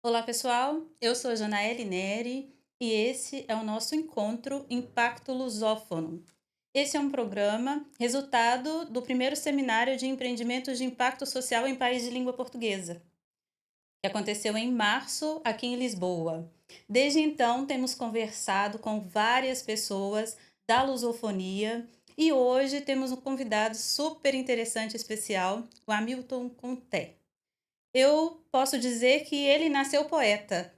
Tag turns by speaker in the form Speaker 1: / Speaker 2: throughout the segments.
Speaker 1: Olá, pessoal. Eu sou a Janaele Neri e esse é o nosso encontro Impacto Lusófono. Esse é um programa resultado do primeiro seminário de empreendimentos de impacto social em país de língua portuguesa, que aconteceu em março aqui em Lisboa. Desde então, temos conversado com várias pessoas da lusofonia e hoje temos um convidado super interessante e especial, o Hamilton Conté. Eu posso dizer que ele nasceu poeta.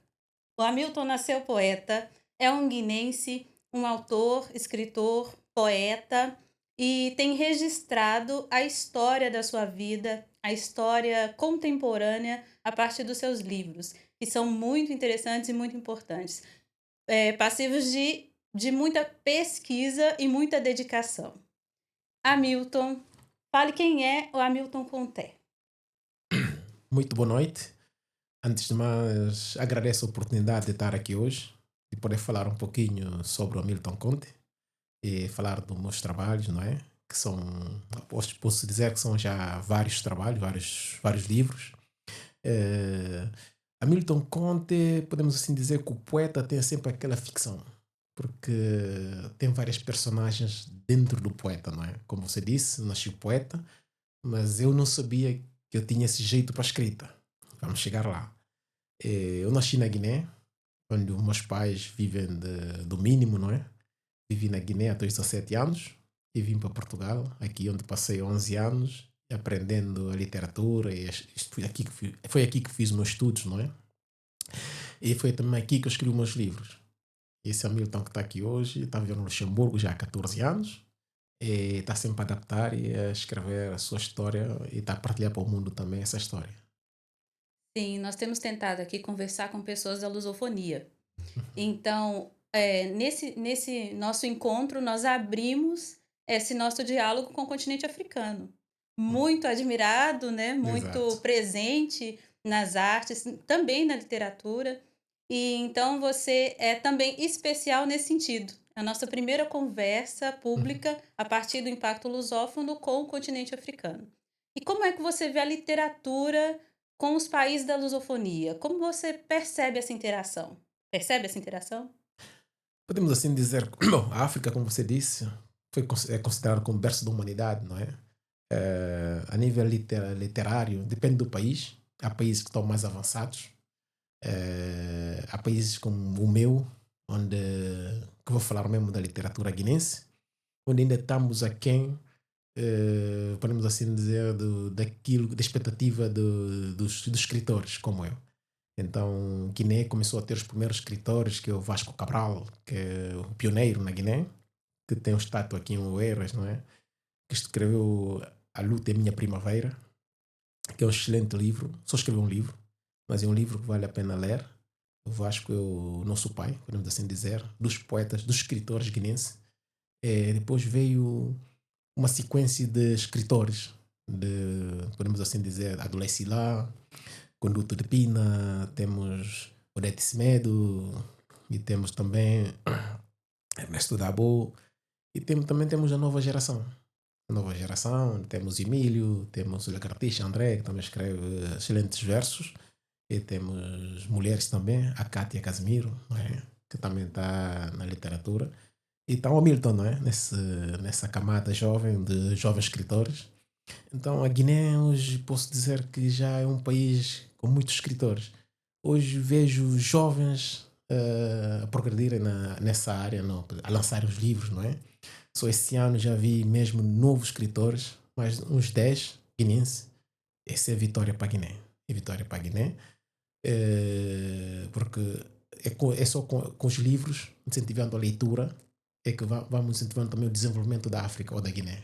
Speaker 1: O Hamilton nasceu poeta, é um guinense, um autor, escritor, poeta e tem registrado a história da sua vida, a história contemporânea a partir dos seus livros, que são muito interessantes e muito importantes, passivos de muita pesquisa e muita dedicação. Hamilton, fale quem é o Hamilton Conté.
Speaker 2: Muito boa noite. Antes de mais, agradeço a oportunidade de estar aqui hoje e poder falar um pouquinho sobre o Hamilton Conte e falar dos meus trabalhos, não é? Que são, posso dizer que são já vários trabalhos, vários livros. Eh, Hamilton Conte, podemos assim dizer que o poeta tem sempre aquela ficção, porque tem várias personagens dentro do poeta, não é? Como você disse, nasci poeta, mas eu não sabia que eu tinha esse jeito para escrita. Vamos chegar lá. Eu nasci na Guiné, onde os meus pais vivem do mínimo, não é? Vivi na Guiné até os 17 anos e vim para Portugal, aqui onde passei 11 anos aprendendo a literatura e isto foi aqui que fiz os meus estudos, não é? E foi também aqui que eu escrevi os meus livros. Esse Hamilton que está aqui hoje está vivendo no Luxemburgo já há 14 anos e está sempre a adaptar e a escrever a sua história e está a partilhar para o mundo também essa história.
Speaker 1: Sim, nós temos tentado aqui conversar com pessoas da lusofonia. Então, nesse nosso encontro, nós abrimos esse nosso diálogo com o continente africano. Muito admirado, né? Muito
Speaker 2: Exato.
Speaker 1: presente nas artes, também na literatura. E então você é também especial nesse sentido. A nossa primeira conversa pública a partir do impacto lusófono com o continente africano. E como é que você vê a literatura com os países da lusofonia? Como você percebe essa interação? Percebe essa interação?
Speaker 2: Podemos assim dizer, bom, a África, como você disse, é considerada como berço da humanidade, não é? A nível literário, depende do país. Há países que estão mais avançados. Há países como o meu, onde, que vou falar mesmo da literatura guinense, onde ainda estamos aquém, podemos assim dizer, da expectativa dos escritores, como eu. Então, Guiné começou a ter os primeiros escritores, que é o Vasco Cabral, que é o pioneiro na Guiné, que tem um estátua aqui em Oeiras, não é? Que escreveu A Luta é Minha Primavera, que é um excelente livro. Só escreveu um livro, mas é um livro que vale a pena ler. O Vasco é o nosso pai, podemos assim dizer, dos poetas, dos escritores guinenses. Depois veio uma sequência de escritores, podemos assim dizer, Adolesci lá, Conduto de Pina, temos Odete Semedo e temos também Ernesto Dabo e também temos a nova geração. A nova geração, temos Emílio, temos o Lagartixa André, que também escreve excelentes versos, e temos mulheres também, a Cátia Casimiro, não é? Que também está na literatura. E está o Hamilton, não é? Nessa camada jovem de jovens escritores. Então, a Guiné hoje posso dizer que já é um país com muitos escritores. Hoje vejo jovens a progredirem nessa área, não, a lançar os livros, não é? Só esse ano já vi mesmo novos escritores, mais uns 10 guineenses. Essa é vitória para a Guiné. É vitória para a Guiné, porque é só com os livros, incentivando a leitura, é que vamos incentivando também o desenvolvimento da África ou da Guiné.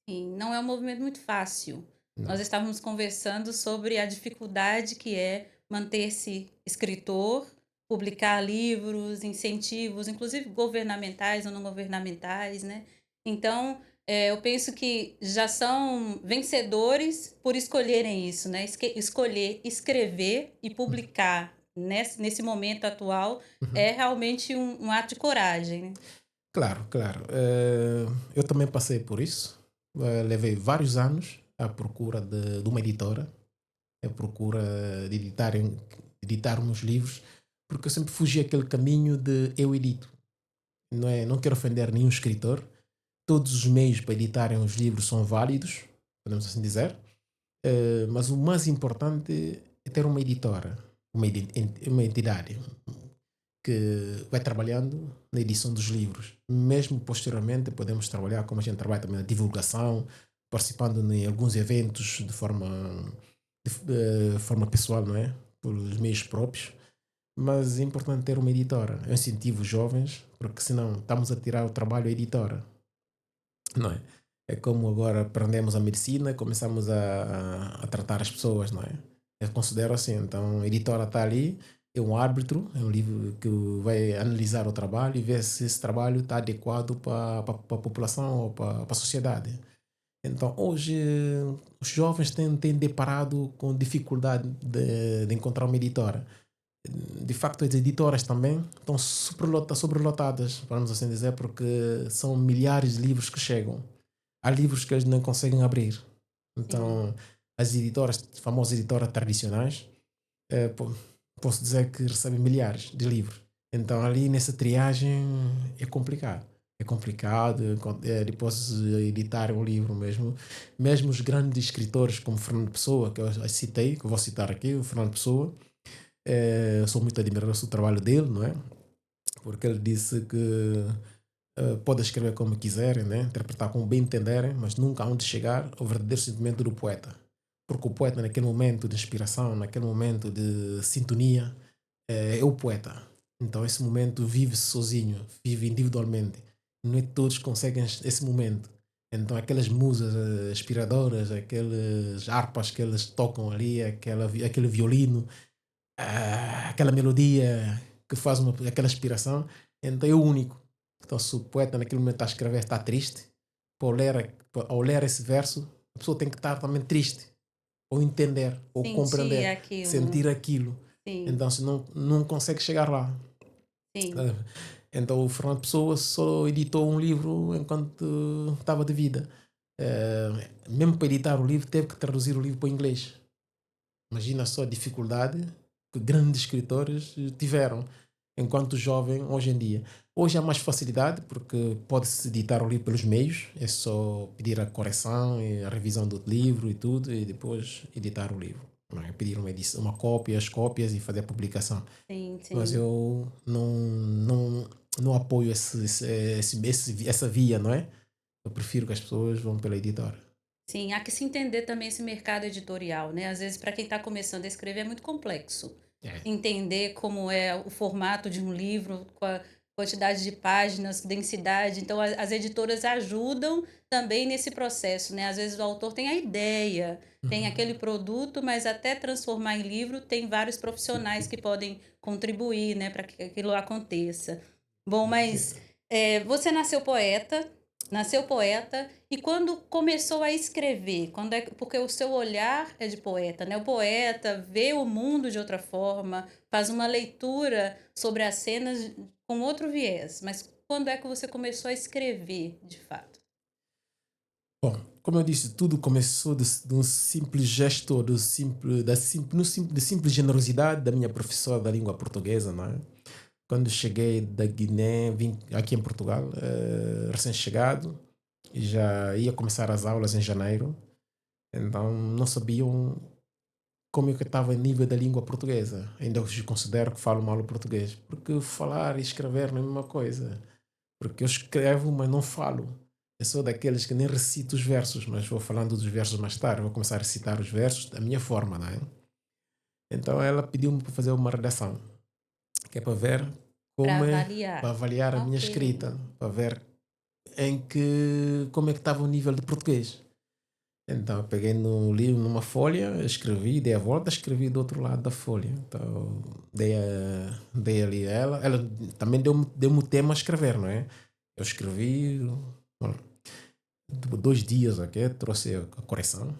Speaker 1: Sim, não é um movimento muito fácil.
Speaker 2: Não.
Speaker 1: Nós estávamos conversando sobre a dificuldade que é manter-se escritor, publicar livros, incentivos, inclusive governamentais ou não governamentais, né? Então, eu penso que já são vencedores por escolherem isso, né? Escolher escrever e publicar nesse momento atual
Speaker 2: Uhum.
Speaker 1: é realmente um ato de coragem, né?
Speaker 2: Claro, claro. Eu também passei por isso. Levei vários anos à procura de uma editora, à procura de editar meus livros, porque eu sempre fugi aquele caminho de eu edito. Não quero ofender nenhum escritor. Todos os meios para editarem os livros são válidos, podemos assim dizer. Mas o mais importante é ter uma editora, uma entidade que vai trabalhando na edição dos livros. Mesmo posteriormente podemos trabalhar como a gente trabalha também na divulgação, participando em alguns eventos de forma pessoal, não é? Pelos meios próprios. Mas é importante ter uma editora. Eu incentivo os jovens, porque senão estamos a tirar o trabalho à editora, não é? É como agora aprendemos a medicina, começamos a tratar as pessoas, não é? Eu considero assim. Então, a editora está ali, é um árbitro, é um livro que vai analisar o trabalho e ver se esse trabalho está adequado para a população ou para a sociedade. Então, hoje, os jovens têm deparado com dificuldade de encontrar uma editora. De facto, as editoras também estão sobrelotadas, vamos assim dizer, porque são milhares de livros que chegam. Há livros que eles não conseguem abrir.
Speaker 1: Sim,
Speaker 2: Então, as editoras, as famosas editoras tradicionais, eh, po- posso dizer que recebem milhares de livros. Então, ali nessa triagem é complicado. É complicado, depois editar um livro mesmo. Mesmo os grandes escritores como Fernando Pessoa, que eu citei, que eu vou citar aqui, o Fernando Pessoa, sou muito admirador do trabalho dele, não é? Porque ele disse que pode escrever como quiserem, né? Interpretar como bem entenderem, mas nunca hão de chegar ao verdadeiro sentimento do poeta. Porque o poeta, naquele momento de inspiração, naquele momento de sintonia, é o poeta. Então, esse momento vive sozinho, vive individualmente. Não é todos conseguem esse momento. Então, aquelas musas inspiradoras, aquelas harpas que eles tocam ali, aquele violino, aquela melodia que faz aquela inspiração, então é o único. Então, se o poeta naquele momento está a escrever, está triste, ao ler esse verso, a pessoa tem que estar também triste, ou entender, ou
Speaker 1: sentir
Speaker 2: compreender,
Speaker 1: aquilo.
Speaker 2: sentir aquilo.
Speaker 1: Sim,
Speaker 2: Então, se não consegue chegar lá.
Speaker 1: sim,
Speaker 2: Eh, Então, o Fernando Pessoa só editou um livro enquanto estava de vida. Mesmo para editar o livro, teve que traduzir o livro para o inglês. Imagina só a dificuldade que grandes escritores tiveram enquanto jovem hoje em dia. Hoje há mais facilidade porque pode-se editar o livro pelos meios, é só pedir a correção e a revisão do livro e tudo, e depois editar o livro. Não é? Pedir uma edição, uma cópia, as cópias e fazer a publicação.
Speaker 1: sim,
Speaker 2: Mas
Speaker 1: sim.
Speaker 2: eu não apoio essa via, não é? Eu prefiro que as pessoas vão pela editora.
Speaker 1: Sim, há que se entender também esse mercado editorial, né? Às vezes, para quem está começando a escrever, é muito complexo.
Speaker 2: É.
Speaker 1: Entender como é o formato de um livro, com a quantidade de páginas, densidade. Então, as editoras ajudam também nesse processo, né? Às vezes, o autor tem a ideia, tem
Speaker 2: Uhum.
Speaker 1: aquele produto, mas até transformar em livro, tem vários profissionais que podem contribuir, né, para que aquilo aconteça. Bom, mas você nasceu poeta, e quando começou a escrever, porque o seu olhar é de poeta, né? O poeta vê o mundo de outra forma, faz uma leitura sobre as cenas com outro viés. Mas quando é que você começou a escrever, de fato?
Speaker 2: Bom, como eu disse, tudo começou de um simples gesto, de simples generosidade da minha professora da língua portuguesa, não é? Quando cheguei da Guiné, vim aqui em Portugal, recém-chegado, e já ia começar as aulas em janeiro, então não sabiam como é que eu estava em nível da língua portuguesa. Ainda hoje considero que falo mal o português, porque falar e escrever não é a mesma coisa. Porque eu escrevo, mas não falo. Eu sou daqueles que nem recito os versos, mas vou falando dos versos mais tarde. Vou começar a recitar os versos da minha forma, não é? Então ela pediu-me para fazer uma redação, que é para ver
Speaker 1: Para
Speaker 2: como é, para
Speaker 1: avaliar.
Speaker 2: avaliar a minha
Speaker 1: Ok.
Speaker 2: escrita, para ver como é que estava o nível de português. Então eu peguei no livro, numa folha, escrevi, dei a volta, escrevi do outro lado da folha. Então dei ali a ela. Ela também deu-me o tema a escrever, não é? Eu escrevi, bom, 2 dias, ok? Trouxe a correção,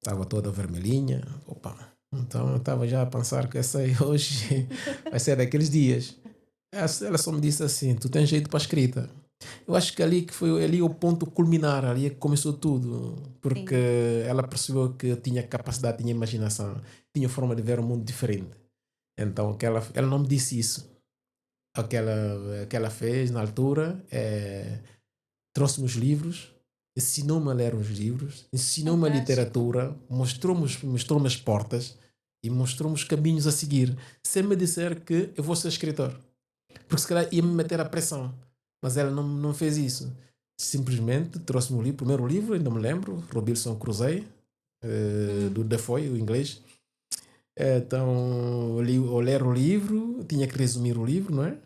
Speaker 2: estava toda vermelhinha. Opa! Então eu estava já a pensar que essa aí hoje vai ser daqueles dias. Ela só me disse assim: tu tens jeito para escrita. Eu acho que ali que foi ali o ponto culminar, ali é que começou tudo, porque
Speaker 1: Sim,
Speaker 2: ela percebeu que eu tinha capacidade, tinha imaginação, tinha forma de ver o mundo diferente. Então, ela não me disse isso. O que ela fez na altura trouxe-me os livros, ensinou-me a ler os livros, ensinou-me a
Speaker 1: Fantástico.
Speaker 2: literatura, mostrou-me as portas e mostrou-me os caminhos a seguir, sem me dizer que eu vou ser escritor. Porque se calhar ia-me meter a pressão. Mas ela não fez isso. Simplesmente trouxe-me o livro, o primeiro livro, ainda me lembro, Robinson Crusoe, do
Speaker 1: Hum,
Speaker 2: Defoe, o inglês. Então, ao ler o livro, tinha que resumir o livro, não é?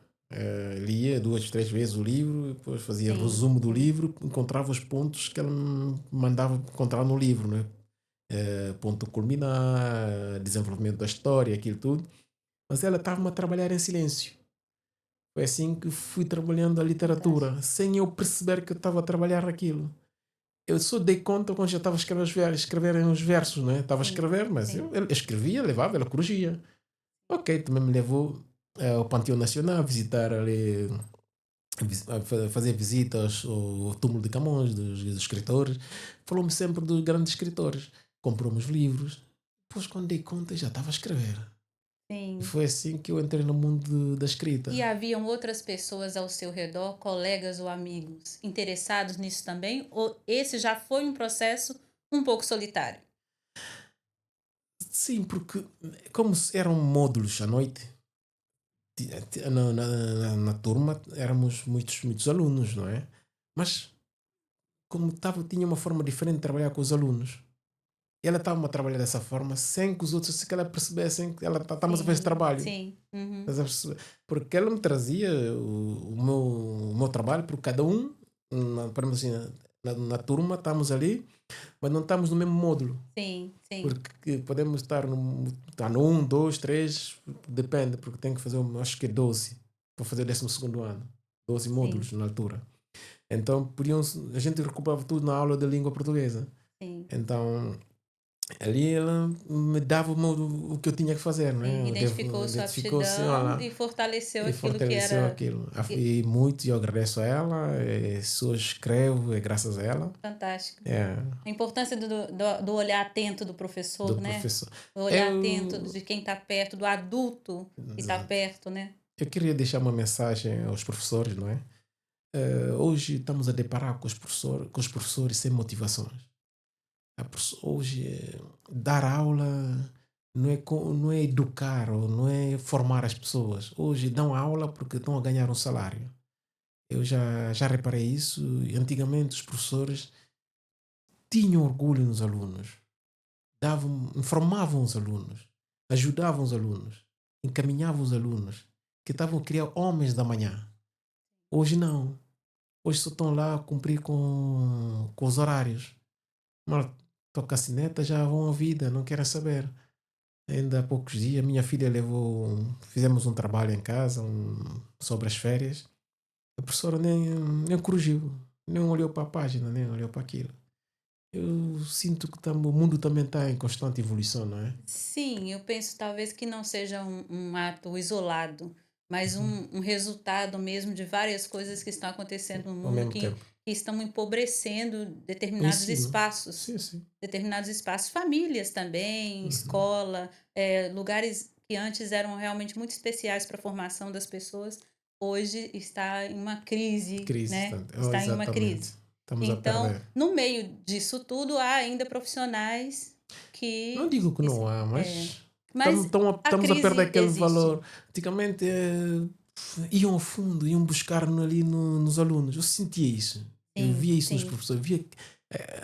Speaker 2: Lia 2, 3 vezes o livro, depois fazia
Speaker 1: sim,
Speaker 2: resumo do
Speaker 1: sim.
Speaker 2: livro, encontrava os pontos que ela me mandava encontrar no livro, não é? Ponto culminar, desenvolvimento da história, aquilo tudo. Mas ela estava-me a trabalhar em silêncio. Foi assim que fui trabalhando a
Speaker 1: Fantástico.
Speaker 2: literatura, sem eu perceber que eu estava a trabalhar aquilo. Eu só dei conta quando já estava a escrever os versos, né? Estava a
Speaker 1: Sim,
Speaker 2: escrever, mas
Speaker 1: sim.
Speaker 2: eu escrevia, levava, ela corrigia. Ok, também me levou ao Panteão Nacional, visitar ali, fazer visitas ao túmulo de Camões, dos escritores. Falou-me sempre dos grandes escritores. Comprou-me os livros. Depois, quando dei conta, já estava a escrever. E
Speaker 1: Sim.
Speaker 2: foi assim que eu entrei no mundo da escrita.
Speaker 1: E haviam outras pessoas ao seu redor, colegas ou amigos, interessados nisso também? Ou esse já foi um processo um pouco solitário?
Speaker 2: Sim, porque como eram módulos à noite, na turma éramos muitos alunos, não é? Mas como tinha uma forma diferente de trabalhar com os alunos. Ela estava a trabalhar dessa forma sem que os outros se calhar percebessem que ela estamos a fazer esse
Speaker 1: Sim,
Speaker 2: trabalho.
Speaker 1: sim. Uhum.
Speaker 2: Estás a perceber? Porque ela me trazia o meu trabalho, porque cada um, por exemplo assim, na turma estamos ali, mas não estamos no mesmo módulo.
Speaker 1: Sim, sim,
Speaker 2: Porque podemos estar no 1, 2, 3, depende, porque tem que fazer, acho que é 12 para fazer o 12º ano. 12 módulos
Speaker 1: sim,
Speaker 2: na altura. Então, a gente recuperava tudo na aula de língua portuguesa.
Speaker 1: sim.
Speaker 2: Então, ali ela me dava o que eu tinha que fazer, não
Speaker 1: Sim,
Speaker 2: é?
Speaker 1: identificou sua
Speaker 2: Identificou assim,
Speaker 1: aptidão
Speaker 2: olha,
Speaker 1: e fortaleceu
Speaker 2: e
Speaker 1: aquilo que
Speaker 2: fortaleceu
Speaker 1: era
Speaker 2: aquilo.
Speaker 1: e
Speaker 2: E muito, e eu agradeço a ela, se eu escrevo, é graças a ela.
Speaker 1: fantástico.
Speaker 2: É,
Speaker 1: A importância do olhar atento do
Speaker 2: do
Speaker 1: professor, né?
Speaker 2: professor.
Speaker 1: O olhar atento
Speaker 2: Eu,
Speaker 1: de quem está perto, do adulto que está
Speaker 2: exato.
Speaker 1: perto, né?
Speaker 2: Eu queria deixar uma mensagem aos professores, não é? Hoje estamos a deparar com os professores sem motivações. Hoje, dar aula não é educar ou não é formar as pessoas. Hoje dão aula porque estão a ganhar um salário. Eu já reparei isso. Antigamente os professores tinham orgulho nos alunos, informavam os alunos, ajudavam os alunos, encaminhavam os alunos, que estavam a criar homens da manhã. Hoje não. Hoje só estão lá a cumprir com os horários. Mal toca a sineta, já vão à vida, não querem saber. Ainda há poucos dias, minha filha fizemos um trabalho em casa sobre as férias. A professora nem corrigiu, nem olhou para a página, nem olhou para aquilo. Eu sinto que o mundo também está em constante evolução, não é?
Speaker 1: Sim, eu penso talvez que não seja um ato isolado, mas um resultado mesmo de várias coisas que estão acontecendo no
Speaker 2: Ao
Speaker 1: mundo
Speaker 2: mesmo tempo.
Speaker 1: que estão empobrecendo
Speaker 2: O ensino. Sim, sim.
Speaker 1: determinados espaços, famílias também,
Speaker 2: Uhum.
Speaker 1: escola, lugares que antes eram realmente muito especiais para a formação das pessoas, hoje está em uma crise,
Speaker 2: Crise,
Speaker 1: né?
Speaker 2: tanto. Oh,
Speaker 1: Está em uma crise.
Speaker 2: exatamente. Estamos a
Speaker 1: Então,
Speaker 2: perder.
Speaker 1: no meio disso tudo, há ainda profissionais
Speaker 2: Não
Speaker 1: que
Speaker 2: digo que
Speaker 1: que
Speaker 2: não
Speaker 1: se
Speaker 2: há,
Speaker 1: é,
Speaker 2: mas
Speaker 1: mas a
Speaker 2: estamos a perder
Speaker 1: crise
Speaker 2: aquele
Speaker 1: existe.
Speaker 2: valor. Antigamente iam ao fundo, iam buscar ali nos alunos. Eu sentia isso. Eu
Speaker 1: Sim,
Speaker 2: via isso nos
Speaker 1: sim,
Speaker 2: professores, via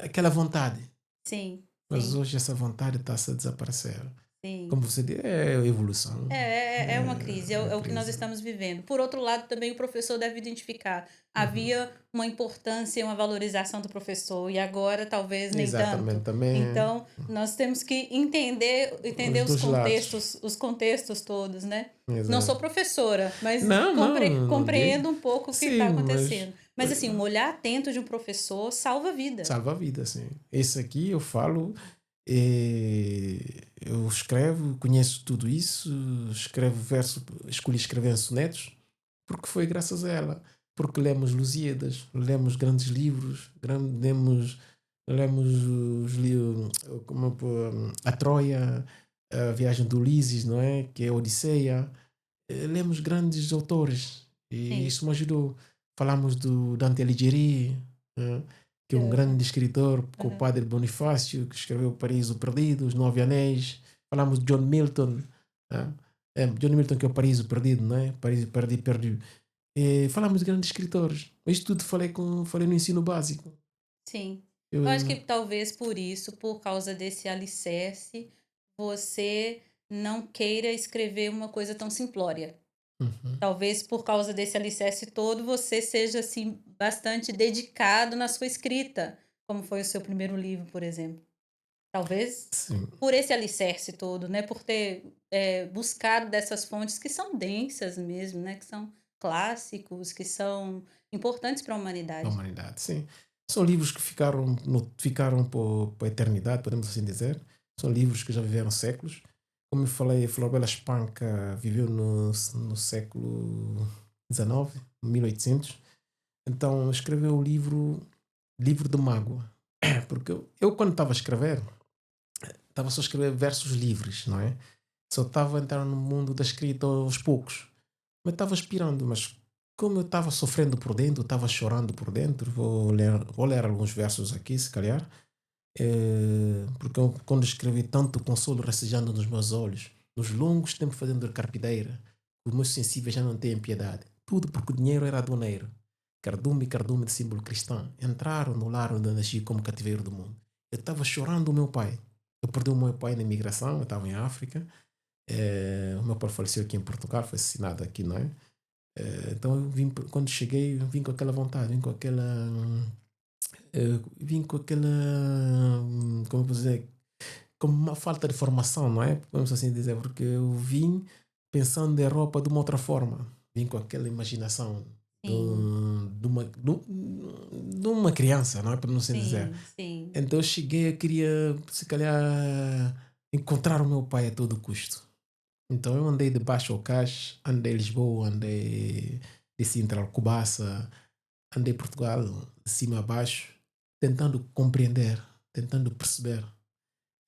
Speaker 2: aquela vontade.
Speaker 1: sim,
Speaker 2: Mas
Speaker 1: sim,
Speaker 2: hoje essa vontade está-se a desaparecer.
Speaker 1: sim.
Speaker 2: Como você diz, é evolução.
Speaker 1: É uma crise,
Speaker 2: É
Speaker 1: é o que nós
Speaker 2: crise.
Speaker 1: estamos vivendo. Por outro lado, também o professor deve identificar.
Speaker 2: Uhum.
Speaker 1: Havia uma importância, uma valorização do professor, e agora talvez nem
Speaker 2: Exatamente,
Speaker 1: tanto.
Speaker 2: também
Speaker 1: Então, nós temos que entender
Speaker 2: os dois lados.
Speaker 1: os contextos todos, né? Não sou
Speaker 2: Exato.
Speaker 1: professora, mas
Speaker 2: Não digo.
Speaker 1: compreendo um pouco o que está
Speaker 2: Sim, mas
Speaker 1: acontecendo. Mas assim, um olhar atento de um professor salva a vida.
Speaker 2: salva a vida, sim. Esse aqui eu falo, eu escrevo, conheço tudo isso, escrevo verso, escolhi escrever em sonetos, porque foi graças a ela. Porque lemos Lusíadas, lemos grandes livros, lemos os livros, como a Troia, a viagem do Ulisses, não é? Que é a Odisseia. Lemos grandes autores e
Speaker 1: Sim.
Speaker 2: isso me ajudou. Falamos do Dante Alighieri, eh, que é um
Speaker 1: Aham,
Speaker 2: grande escritor, com o
Speaker 1: aham.
Speaker 2: padre Bonifácio, que escreveu O Paraíso Perdido, Os Nove Anéis. Falamos de John Milton, eh, John Milton que é O Paraíso Perdido, não é? Paraíso Perdido, Perdido. Falamos de grandes escritores. Isto tudo falei no ensino básico.
Speaker 1: Sim. Eu acho que
Speaker 2: Eu,
Speaker 1: talvez por isso, por causa desse alicerce, você não queira escrever uma coisa tão simplória.
Speaker 2: uhum.
Speaker 1: Talvez por causa desse alicerce todo, você seja, assim, bastante dedicado na sua escrita, como foi o seu primeiro livro, por exemplo. Talvez
Speaker 2: Sim,
Speaker 1: por esse alicerce todo, né, por ter, buscado dessas fontes que são densas mesmo, né, que são clássicos, que são importantes para a
Speaker 2: da
Speaker 1: humanidade.
Speaker 2: humanidade, sim. São livros que ficaram, ficaram para a eternidade, podemos assim dizer. São livros que já viveram séculos. Como eu falei, Floribela Espanca viveu no século XIX, 1800. Então escreveu o livro de mágoa. Porque eu quando estava a escrever, estava só a escrever versos livres, não é? Só estava a entrar no mundo da escrita aos poucos. Mas estava aspirando, mas como eu estava sofrendo por dentro, estava chorando por dentro, vou ler alguns versos aqui, se calhar, porque eu, quando escrevi tanto consolo rastejando nos meus olhos, nos longos tempos fazendo carpideira, os meus sensíveis já não têm piedade. Tudo porque o dinheiro era aduaneiro. Cardume e cardume de símbolo cristão entraram no lar onde eu nasci como cativeiro do mundo. Eu estava chorando o meu pai. Eu perdi o meu pai na imigração, eu estava em África. O meu pai faleceu aqui em Portugal, foi assassinado aqui, não é? Então eu vim, quando cheguei, vim com aquela vontade, vim com aquela, como eu vou dizer, como uma falta de formação, não é? Vamos assim dizer, porque eu vim pensando em roupa de uma outra forma, vim com aquela imaginação
Speaker 1: Sim,
Speaker 2: de uma criança, não é? Para não assim dizer.
Speaker 1: sim, sim.
Speaker 2: Então eu cheguei, eu queria, se calhar, encontrar o meu pai a todo custo. Então eu andei de baixo ao cais, andei em Lisboa, andei de Sintra ao Cubaça, andei em Portugal de cima a baixo, tentando compreender, tentando perceber.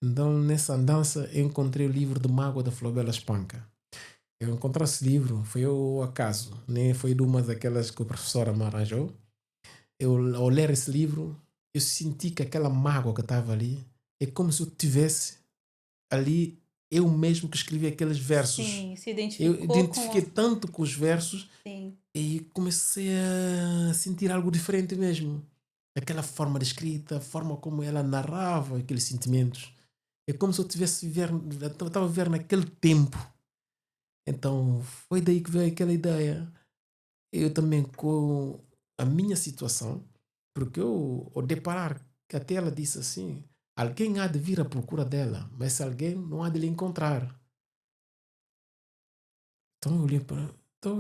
Speaker 2: Então nessa andança eu encontrei o livro de Mágoa da Floribela Espanca. Eu encontrei esse livro, foi ao acaso, nem foi de uma daquelas que a professora me arranjou. Eu, ao ler esse livro, eu senti que aquela mágoa que estava ali é como se eu tivesse ali eu mesmo que escrevi aqueles versos.
Speaker 1: Sim, se
Speaker 2: Eu
Speaker 1: identificou com
Speaker 2: identifiquei
Speaker 1: a
Speaker 2: tanto com os versos
Speaker 1: sim,
Speaker 2: e comecei a sentir algo diferente mesmo. Aquela forma de escrita, a forma como ela narrava aqueles sentimentos. É como se eu tivesse viver, eu estava a viver naquele tempo. Então foi daí que veio aquela ideia. Eu também com a minha situação, porque eu, ao deparar que até ela disse assim, alguém há de vir à procura dela, mas esse alguém não há de lhe encontrar. Então eu olhei para. Então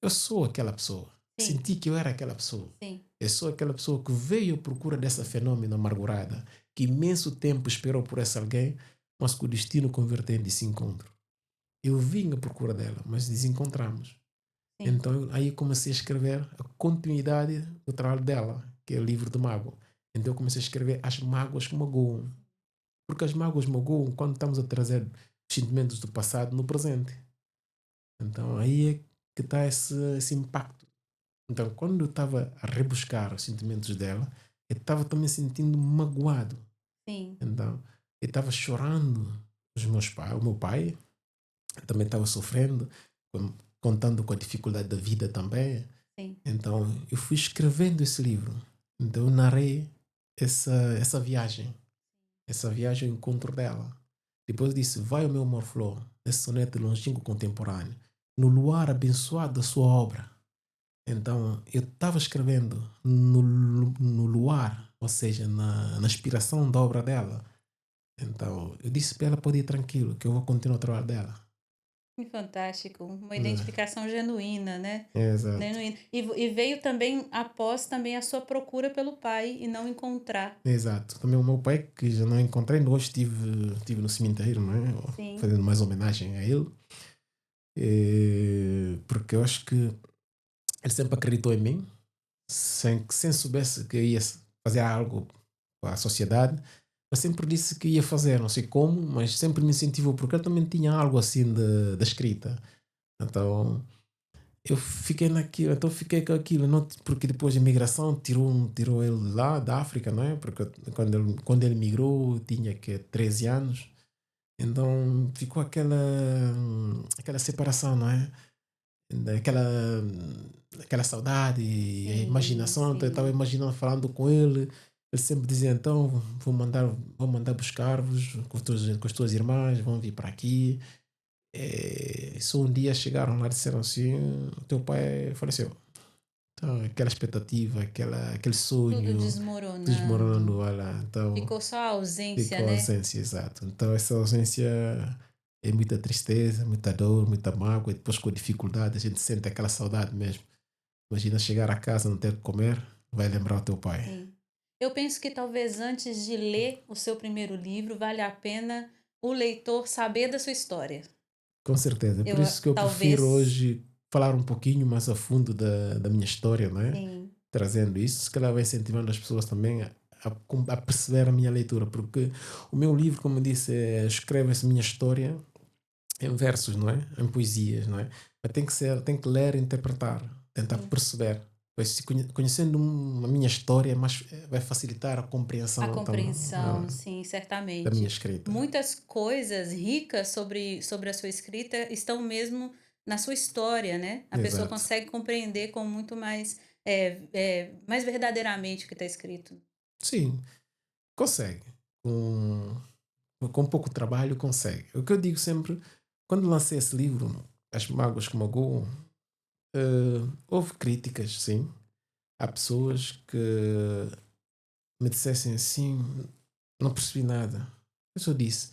Speaker 2: eu sou aquela pessoa.
Speaker 1: sim,
Speaker 2: Senti que eu era aquela pessoa.
Speaker 1: sim,
Speaker 2: Eu sou aquela pessoa que veio à procura dessa fenômeno amargurada, que imenso tempo esperou por esse alguém, mas que o destino converteu em desencontro. Eu vim à procura dela, mas desencontramos.
Speaker 1: sim.
Speaker 2: Então aí comecei a escrever a continuidade do trabalho dela, que é o livro de mágoa. Então eu comecei a escrever as mágoas que magoam. Porque as mágoas magoam quando estamos a trazer os sentimentos do passado no presente. Então aí é que está esse impacto. Então quando eu estava a rebuscar os sentimentos dela, eu estava também sentindo magoado.
Speaker 1: Sim,
Speaker 2: Então eu estava chorando os meus pais, o meu pai também estava sofrendo, contando com a dificuldade da vida também.
Speaker 1: sim.
Speaker 2: Então eu fui escrevendo esse livro. Então eu narrei essa viagem ao encontro dela. Depois disse: Vai o meu amor flor, esse soneto longínquo contemporâneo, no luar abençoado da sua obra. Então eu estava escrevendo no luar, ou seja, na inspiração da obra dela. Então eu disse para ela: Pode ir tranquilo, que eu vou continuar o trabalho dela.
Speaker 1: Que fantástico, uma
Speaker 2: É,
Speaker 1: identificação genuína, né,
Speaker 2: exato.
Speaker 1: genuína. E veio também após também a sua procura pelo pai e não encontrar.
Speaker 2: Exato. Também o meu pai, que já não encontrei, hoje estive no cemitério, não é?
Speaker 1: Sim,
Speaker 2: Fazendo mais homenagem a ele. Porque eu acho que ele sempre acreditou em mim, sem soubesse que eu ia fazer algo para a sociedade, Eu sempre disse que ia fazer, não sei como, mas sempre me incentivou, porque ele também tinha algo assim da escrita. Então, eu fiquei naquilo, então fiquei com aquilo, não, porque depois a imigração tirou ele lá da África, não é? Porque quando ele migrou, eu tinha que 13 anos, então ficou aquela separação, não é? Daquela saudade e a
Speaker 1: Sim,
Speaker 2: imaginação. Então eu estava
Speaker 1: sim.
Speaker 2: imaginando falando com ele. Ele sempre dizia: então vou mandar buscar-vos com as tuas irmãs, vão vir para aqui. Só um dia chegaram lá e disseram assim: o teu pai faleceu. Então, aquela expectativa, aquele
Speaker 1: Tudo
Speaker 2: sonho desmoronando,
Speaker 1: desmoronando.
Speaker 2: olha. Então,
Speaker 1: Ficou só a ausência,
Speaker 2: ficou a
Speaker 1: né?
Speaker 2: ausência, exato. Então, essa ausência é muita tristeza, muita dor, muita mágoa. E depois, com a dificuldade, a gente sente aquela saudade mesmo. Imagina chegar a casa, não ter o que comer, vai lembrar o teu pai.
Speaker 1: Sim. Eu penso que talvez antes de ler o seu primeiro livro, vale a pena o leitor saber da sua história.
Speaker 2: Com certeza. É
Speaker 1: Eu
Speaker 2: por isso que eu prefiro
Speaker 1: talvez,
Speaker 2: hoje falar um pouquinho mais a fundo da minha história, não é?
Speaker 1: sim,
Speaker 2: Trazendo isso, se calhar vai incentivando as pessoas também a perceber a minha leitura, porque o meu livro, como eu disse, escreve-se minha história em versos, não é? Em poesias, não é? Mas tem que ler e interpretar, tentar
Speaker 1: sim.
Speaker 2: perceber. Pois, se conhecendo a minha história, vai facilitar a
Speaker 1: A
Speaker 2: compreensão também,
Speaker 1: compreensão, sim,
Speaker 2: da minha
Speaker 1: certamente.
Speaker 2: escrita.
Speaker 1: Muitas coisas ricas sobre a sua escrita estão mesmo na sua história, né? A pessoa
Speaker 2: Exato.
Speaker 1: consegue compreender com muito mais, mais verdadeiramente o que está escrito.
Speaker 2: Sim, consegue. Com pouco trabalho, consegue. O que eu digo sempre, quando lancei esse livro, As Mágoas que Magoam, houve críticas, sim. Há pessoas que me dissessem assim, não percebi nada. Eu só disse,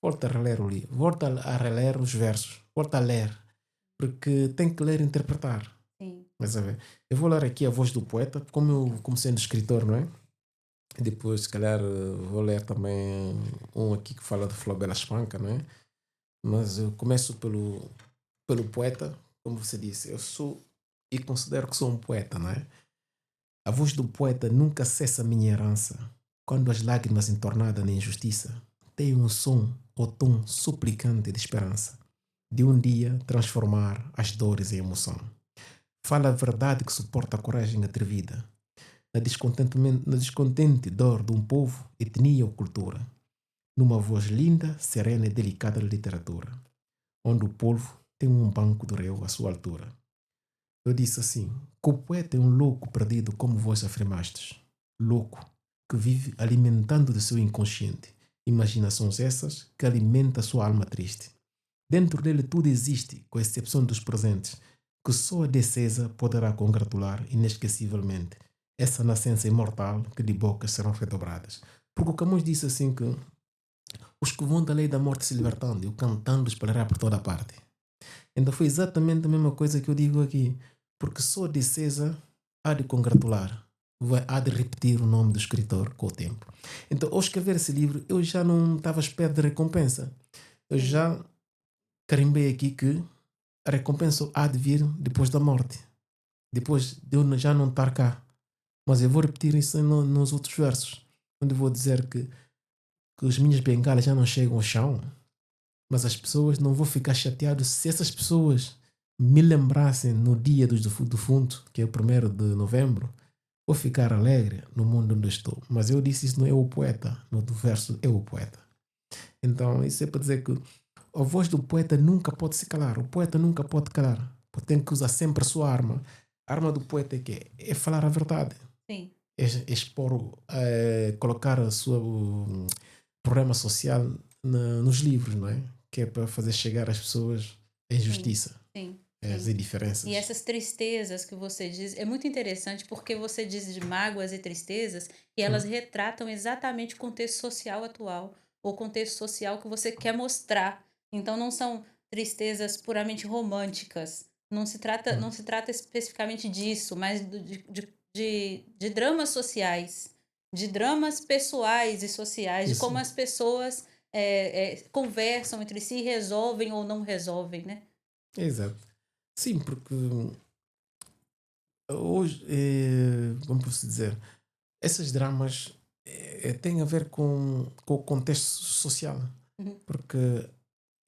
Speaker 2: volta a reler o livro, volta a reler os versos, volta a ler, porque tem que ler e interpretar.
Speaker 1: Sim,
Speaker 2: Mas a ver, eu vou ler aqui a voz do poeta, como eu, como sendo escritor, não é? E depois, se calhar, vou ler também um aqui que fala de Flor Bela Espanca, não é? Mas eu começo pelo poeta, como você disse, eu sou e considero que sou um poeta, não é? A voz do poeta nunca cessa minha herança, quando as lágrimas entornadas na injustiça têm um som ou tom suplicante de esperança, de um dia transformar as dores em emoção. Fala a verdade que suporta a coragem atrevida, na descontente dor de um povo, etnia ou cultura, numa voz linda, serena e delicada da literatura, onde o polvo tem um banco de réu à sua altura. Eu disse assim: que o poeta é um louco perdido, como vós afirmastes. Louco, que vive alimentando do seu inconsciente. Imaginações essas que alimentam a sua alma triste. Dentro dele tudo existe, com exceção dos presentes, que só a decesa poderá congratular inesquecivelmente essa nascença imortal que de bocas serão redobradas. Porque o Camões disse assim que os que vão da lei da morte se libertando, e o cantando espalhará por toda a parte. Então foi exatamente a mesma coisa que eu digo aqui. Porque só a Dicesa há de congratular, há de repetir o nome do escritor com o tempo. Então, ao escrever esse livro, eu já não estava à espera de recompensa. Eu
Speaker 1: sim,
Speaker 2: já carimbei aqui que a recompensa há de vir depois da morte. Depois de eu já não estar cá. Mas eu vou repetir isso nos outros versos. Onde eu vou dizer que as minhas bengalas já não chegam ao chão. Mas as pessoas não vão ficar chateadas se essas pessoas me lembrassem no dia do defunto, que é o 1º de novembro, vou ficar alegre no mundo onde eu estou. Mas eu disse isso não é o poeta, no do verso é o poeta. Então isso é para dizer que a voz do poeta nunca pode se calar, o poeta nunca pode calar, tem que usar sempre a sua arma. A arma do poeta é que é falar a verdade,
Speaker 1: sim,
Speaker 2: é expor, colocar a sua problema social nos livros, não é? Que é para fazer chegar às pessoas a
Speaker 1: sim,
Speaker 2: injustiça,
Speaker 1: sim,
Speaker 2: as
Speaker 1: sim. E
Speaker 2: indiferenças.
Speaker 1: essas tristezas que você diz, é muito interessante porque você diz de mágoas e tristezas e elas
Speaker 2: Hum,
Speaker 1: retratam exatamente o contexto social atual, o contexto social que você quer mostrar. Então não são tristezas puramente românticas. Não
Speaker 2: hum.
Speaker 1: se trata especificamente disso, mas de dramas sociais, de dramas pessoais e sociais, de
Speaker 2: Isso,
Speaker 1: como as pessoas conversam entre si, resolvem ou não resolvem, né?
Speaker 2: exato. Sim, porque hoje, como posso dizer, esses dramas tem a ver com o contexto social.
Speaker 1: Uhum.
Speaker 2: Porque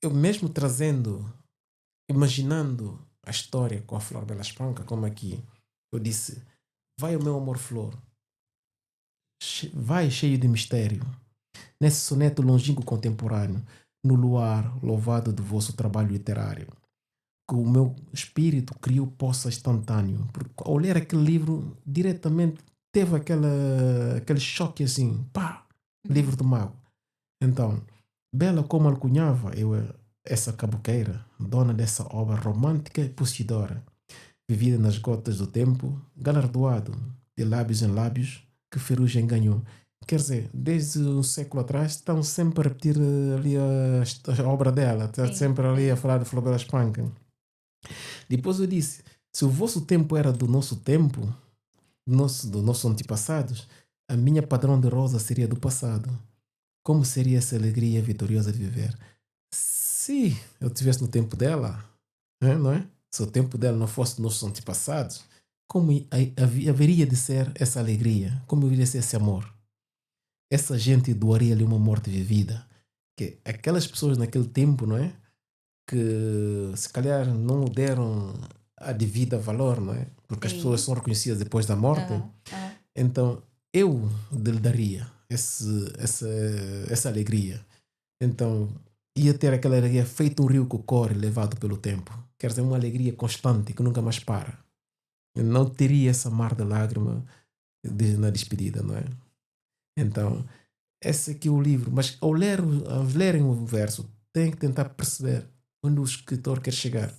Speaker 2: eu mesmo trazendo, imaginando a história com a Flor Bela Espanca, como aqui, eu disse, vai o meu amor flor, vai cheio de mistério, nesse soneto longínquo contemporâneo, no luar louvado do vosso trabalho literário, que o meu espírito criou poça instantâneo. Porque ao ler aquele livro, diretamente teve aquele choque assim, pá, livro
Speaker 1: Uhum.
Speaker 2: do mago. Então, Bela como alcunhava eu essa caboqueira, dona dessa obra romântica e possidora, vivida nas gotas do tempo, galardoado de lábios em lábios, que ferrugem ganhou. Quer dizer, desde um século atrás estão sempre a repetir ali a obra dela, está
Speaker 1: Sim,
Speaker 2: sempre ali a
Speaker 1: sim.
Speaker 2: falar de Flor Bela Espanca. Depois eu disse, se o vosso tempo era do nosso tempo, dos nossos antepassados, a minha padrão de rosa seria do passado. Como seria essa alegria vitoriosa de viver? Se eu tivesse no tempo dela, não é? Se o tempo dela não fosse dos nossos antepassados, como haveria de ser essa alegria? Como haveria de ser esse amor? Essa gente doaria-lhe uma morte vivida. Que aquelas pessoas naquele tempo, não é? Que se calhar não deram a devida valor, não é? Porque as pessoas
Speaker 1: Sim.
Speaker 2: são reconhecidas depois da morte.
Speaker 1: Aham, aham.
Speaker 2: Então eu lhe daria essa alegria. Então, ia ter aquela alegria feito um rio que corre, levado pelo tempo. Quer dizer, uma alegria constante que nunca mais para. Eu não teria essa mar de lágrima na despedida, não é? Então, esse aqui é o livro. Mas ao lerem o verso, tem que tentar perceber onde o escritor quer chegar.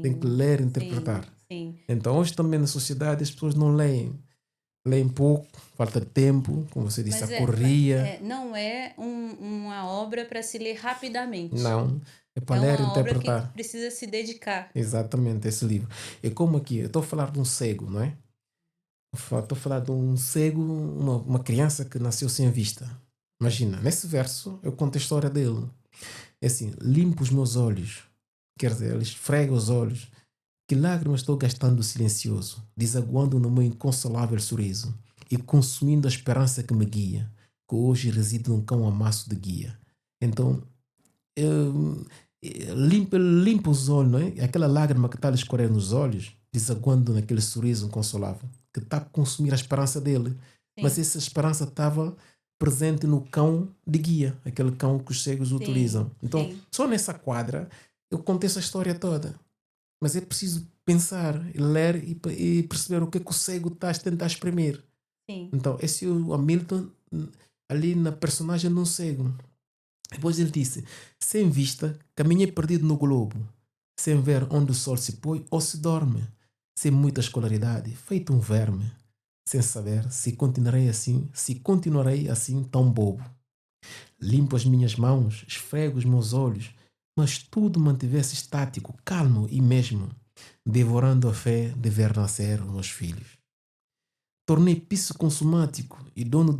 Speaker 2: Tem que
Speaker 1: Sim,
Speaker 2: ler e
Speaker 1: sim,
Speaker 2: interpretar.
Speaker 1: sim.
Speaker 2: Então, hoje também na sociedade as pessoas não leem. Leem pouco, falta de tempo, como você disse, a
Speaker 1: Mas
Speaker 2: correria.
Speaker 1: não é uma obra para se ler rapidamente.
Speaker 2: Não, é para
Speaker 1: É
Speaker 2: ler e
Speaker 1: uma obra que
Speaker 2: interpretar.
Speaker 1: precisa se dedicar.
Speaker 2: Exatamente, esse livro. É como aqui, eu estou a falar de um cego, não é? Estou a falar de um cego, uma criança que nasceu sem vista. Imagina, nesse verso eu conto a história dele. É assim, limpo os meus olhos. Quer dizer, ele esfrega os olhos. Que lágrimas estou gastando silencioso, desaguando no meu inconsolável sorriso e consumindo a esperança que me guia, que hoje reside num cão amasso de guia. Então, limpa os olhos, não é? Aquela lágrima que está a lhe escorrer nos olhos, desaguando naquele sorriso inconsolável, que está a consumir a esperança dele. Mas
Speaker 1: Sim,
Speaker 2: essa esperança estava presente no cão de guia, aquele cão que os cegos
Speaker 1: sim,
Speaker 2: utilizam. Então,
Speaker 1: sim,
Speaker 2: só nessa quadra, eu contei essa história toda. Mas é preciso pensar, ler e perceber o que é que o cego está a tentar exprimir.
Speaker 1: sim.
Speaker 2: Então, esse é o Hamilton, ali na personagem de um cego. Depois ele disse: sem vista, caminhei perdido no globo, sem ver onde o sol se põe ou se dorme, sem muita escolaridade, feito um verme, sem saber se continuarei assim tão bobo. Limpo as minhas mãos, esfrego os meus olhos, mas tudo mantivesse estático, calmo e mesmo, devorando a fé de ver nascer os meus filhos. Tornei piso consumático e dono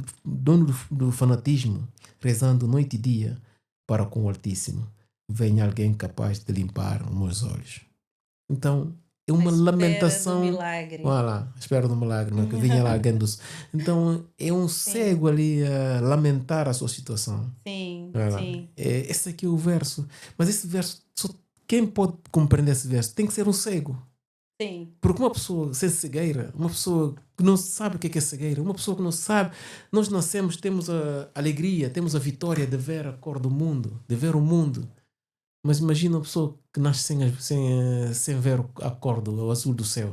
Speaker 2: do fanatismo, rezando noite e dia para com o Altíssimo. Venha alguém capaz de limpar os meus olhos. Então, é
Speaker 1: À
Speaker 2: uma
Speaker 1: espera do
Speaker 2: lamentação.
Speaker 1: milagre.
Speaker 2: Olha lá, espero do milagre, que venha lá alguém dos. Então, é um
Speaker 1: Sim,
Speaker 2: cego ali a lamentar a sua situação.
Speaker 1: sim,
Speaker 2: Olha lá,
Speaker 1: sim,
Speaker 2: esse aqui é o verso. Mas esse verso, só quem pode compreender esse verso tem que ser um cego.
Speaker 1: sim,
Speaker 2: Porque uma pessoa sem cegueira, uma pessoa que não sabe o que é cegueira, uma pessoa que não sabe, nós nascemos, temos a alegria, temos a vitória de ver a cor do mundo, de ver o mundo. Mas imagina uma pessoa que nasce sem ver a cor o azul do céu,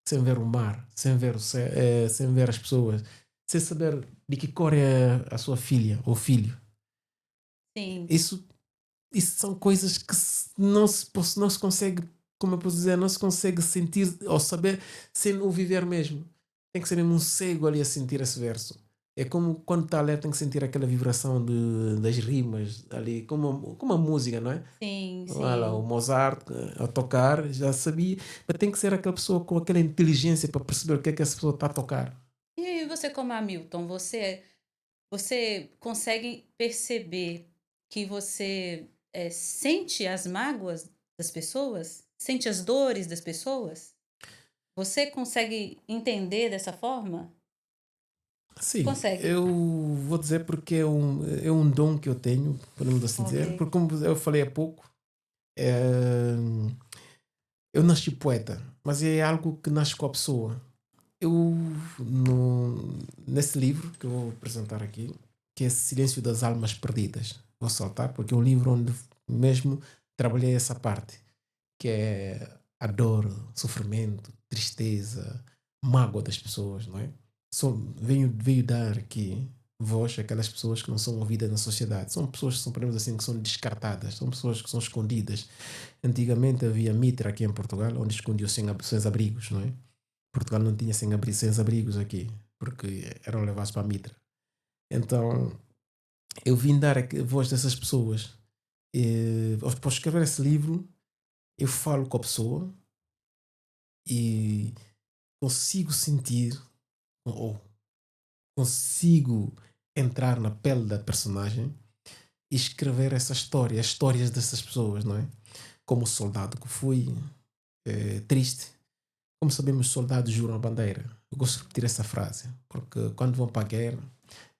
Speaker 2: sem ver o mar, sem ver, sem ver as pessoas, sem saber de que cor é a sua filha ou filho.
Speaker 1: sim,
Speaker 2: Isso, isso são coisas que não se consegue, como eu posso dizer, não se consegue sentir ou saber sem o viver mesmo. Tem que ser mesmo um cego ali a sentir esse verso. É como quando está a ler, tem que sentir aquela vibração das rimas ali, como a música, não é?
Speaker 1: sim,
Speaker 2: Olha, o
Speaker 1: sim.
Speaker 2: Mozart a tocar já sabia, mas tem que ser aquela pessoa com aquela inteligência para perceber o que é que essa pessoa está a tocar.
Speaker 1: E você como Hamilton, você consegue perceber que você, sente as mágoas das pessoas? Sente as dores das pessoas? Você consegue entender dessa forma?
Speaker 2: Sim,
Speaker 1: Consegue?
Speaker 2: eu vou dizer porque é um dom que eu tenho, podemos assim dizer,
Speaker 1: Ok.
Speaker 2: porque como eu falei há pouco, eh, eu nasci poeta, mas é algo que nasce com a pessoa. Eu, nesse livro que eu vou apresentar aqui, que é Silêncio das Almas Perdidas, vou saltar, porque é um livro onde mesmo trabalhei essa parte, que é a dor, sofrimento, tristeza, mágoa das pessoas, não é? Veio dar aqui voz àquelas pessoas que não são ouvidas na sociedade. São pessoas que são, podemos assim, que são descartadas, são pessoas que são escondidas. Antigamente havia Mitra aqui em Portugal, onde escondiam sem-abrigos, não é? Portugal não tinha sem-abrigos aqui, porque eram levados para a Mitra. Então, eu vim dar a voz dessas pessoas. Após escrever esse livro, eu falo com a pessoa e consigo sentir, ou consigo entrar na pele da personagem e escrever essa história, as histórias dessas pessoas, não é? Como soldado que fui, triste. Como sabemos, soldados juram a bandeira. Eu gosto de repetir essa frase, porque quando vão para a guerra,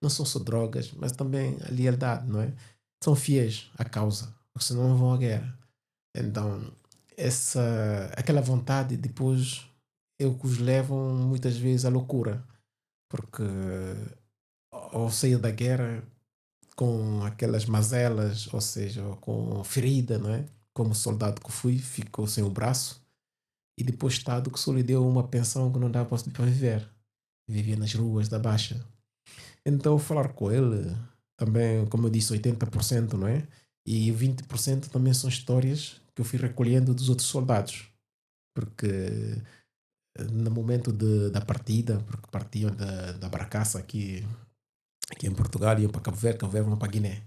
Speaker 2: não são só drogas, mas também a lealdade, não é? São fiéis à causa, porque senão não vão à guerra. Então, aquela vontade depois é o que os levam muitas vezes à loucura, porque ao sair da guerra com aquelas mazelas, ou seja, com ferida, não é? Como soldado que fui, ficou sem o braço e depois Estado que só lhe deu uma pensão que não dava para viver. Vivia nas ruas da Baixa. Então, falar com ele, também, como eu disse, 80%, não é? E 20% também são histórias que eu fui recolhendo dos outros soldados. Porque no momento da partida, porque partiam da Bracaça aqui em Portugal, iam para Cabo Verde vão para Guiné.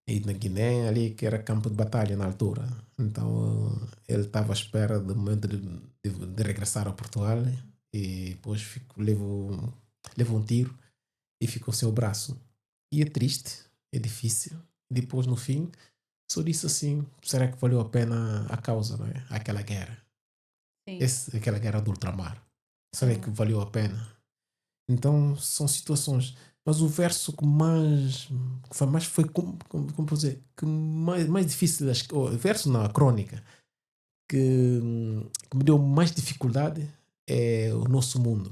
Speaker 2: E na Guiné, ali que era campo de batalha na altura. Então ele estava à espera do momento de regressar a Portugal e depois levou um tiro e ficou sem o braço. E é triste, é difícil. Depois, no fim, só disse assim: será que valeu a pena a causa, não é? Aquela guerra?
Speaker 1: Sim.
Speaker 2: Aquela guerra do ultramar. Será que
Speaker 1: Uhum.
Speaker 2: valeu a pena? Então são situações. Mas o verso que foi mais foi como vou dizer, que mais difícil, o verso na crônica que me deu mais dificuldade é o nosso mundo.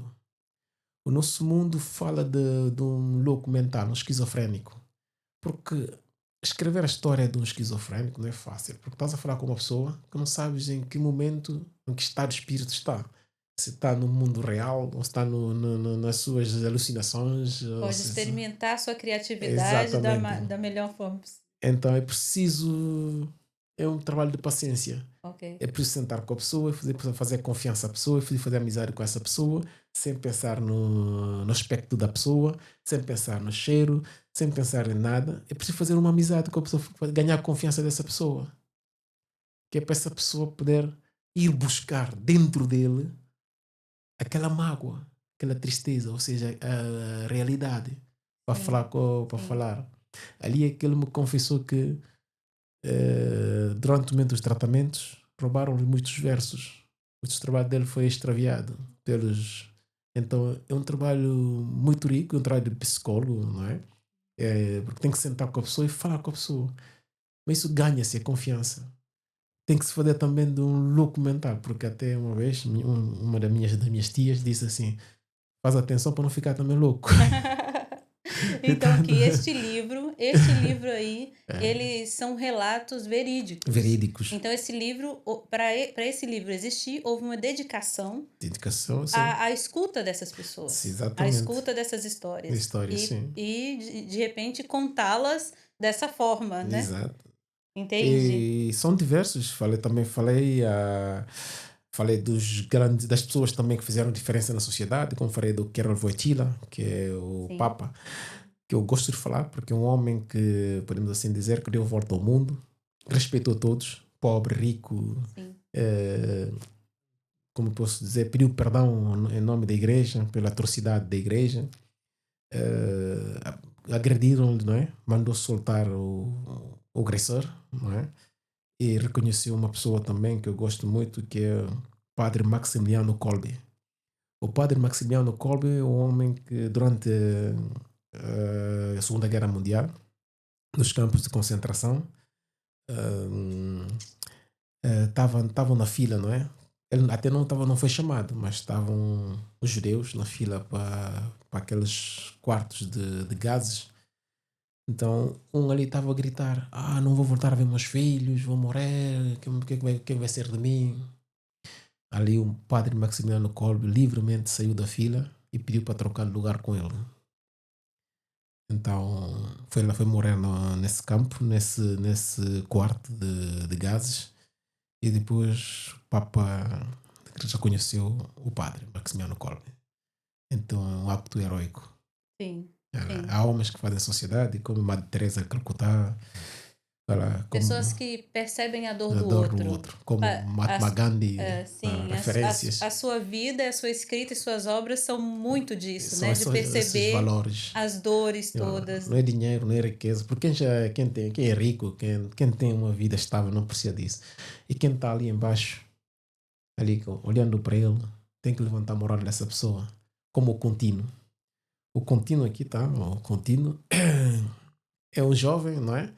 Speaker 2: O nosso mundo fala de um louco mental, um esquizofrénico. Porque escrever a história de um esquizofrénico não é fácil, porque estás a falar com uma pessoa que não sabes em que momento, em que estado de espírito está. Se está no mundo real ou se está nas suas alucinações. Ou
Speaker 1: Pode
Speaker 2: seja,
Speaker 1: experimentar sua criatividade
Speaker 2: exatamente.
Speaker 1: da melhor forma possível.
Speaker 2: Então é preciso. É um trabalho de paciência.
Speaker 1: Ok.
Speaker 2: É preciso sentar com a pessoa, fazer confiança à pessoa, fazer amizade com essa pessoa, sem pensar no aspecto da pessoa, sem pensar no cheiro, sem pensar em nada. É preciso fazer uma amizade com a pessoa, ganhar a confiança dessa pessoa. Que é para essa pessoa poder ir buscar dentro dele aquela mágoa, aquela tristeza, ou seja, a realidade, para falar.
Speaker 1: Sim,
Speaker 2: Para
Speaker 1: sim.
Speaker 2: falar. Ali é que ele me confessou que durante o momento dos tratamentos roubaram-lhe muitos versos. O trabalho dele foi extraviado pelos. Então é um trabalho muito rico, é um trabalho de psicólogo, não é? Porque tem que sentar com a pessoa e falar com a pessoa. Mas isso ganha-se a confiança. Tem que se fazer também de um louco mental, porque até uma vez uma das minhas tias disse assim: faz atenção para não ficar também louco. Então,
Speaker 1: Então, que este livro aí, eles são relatos verídicos.
Speaker 2: verídicos.
Speaker 1: Então, esse livro, para esse livro existir, houve uma dedicação
Speaker 2: Dedicação, sim.
Speaker 1: à escuta dessas
Speaker 2: Sim,
Speaker 1: pessoas, à
Speaker 2: exatamente.
Speaker 1: escuta dessas histórias
Speaker 2: História, sim.
Speaker 1: e de repente contá-las dessa forma, né?
Speaker 2: Exato.
Speaker 1: Entende?
Speaker 2: E são diversos. Falei das pessoas também que fizeram diferença na sociedade, como falei do Karol Wojtyla, que é o
Speaker 1: Sim,
Speaker 2: Papa, que eu gosto de falar, porque é um homem que, podemos assim dizer, que deu volta ao mundo, respeitou todos, pobre, rico,
Speaker 1: sim,
Speaker 2: eh, como posso dizer, pediu perdão em nome da igreja, pela atrocidade da igreja, agrediram-lhe, não é? Mandou soltar o agressor, não é? E reconheceu uma pessoa também que eu gosto muito, que é o padre Maximiliano Kolbe. O padre Maximiano Kolbe é um homem que durante a Segunda Guerra Mundial, nos campos de concentração, estavam na fila, não é? Ele até não foi chamado, mas estavam os judeus na fila para aqueles quartos de gases. Então, um ali estava a gritar: Ah, não vou voltar a ver meus filhos, vou morrer, quem vai ser de mim? Ali, o padre Maximiano Kolbe livremente saiu da fila e pediu para trocar de lugar com ele. Então, foi morar nesse campo, nesse quarto de gases. E depois o Papa já conheceu o padre Maximiano Kolbe. Então, é um acto heróico.
Speaker 1: Sim, sim.
Speaker 2: Há homens que fazem sociedade, como Madre Teresa de Calcutá,
Speaker 1: Pessoas
Speaker 2: como
Speaker 1: que percebem a dor
Speaker 2: a
Speaker 1: do
Speaker 2: dor do
Speaker 1: outro.
Speaker 2: outro, como Mahatma Gandhi,
Speaker 1: Sim,
Speaker 2: referências.
Speaker 1: a sua vida, a sua escrita e suas obras são muito disso,
Speaker 2: São
Speaker 1: né? De
Speaker 2: esses
Speaker 1: perceber
Speaker 2: valores.
Speaker 1: as dores
Speaker 2: Não,
Speaker 1: todas.
Speaker 2: não é dinheiro, não é riqueza, porque quem é rico, quem tem uma vida estável não precisa disso. E quem está ali embaixo, ali olhando para ele, tem que levantar a moral dessa pessoa, como o contínuo. O contínuo aqui tá, o contínuo é um jovem, não é?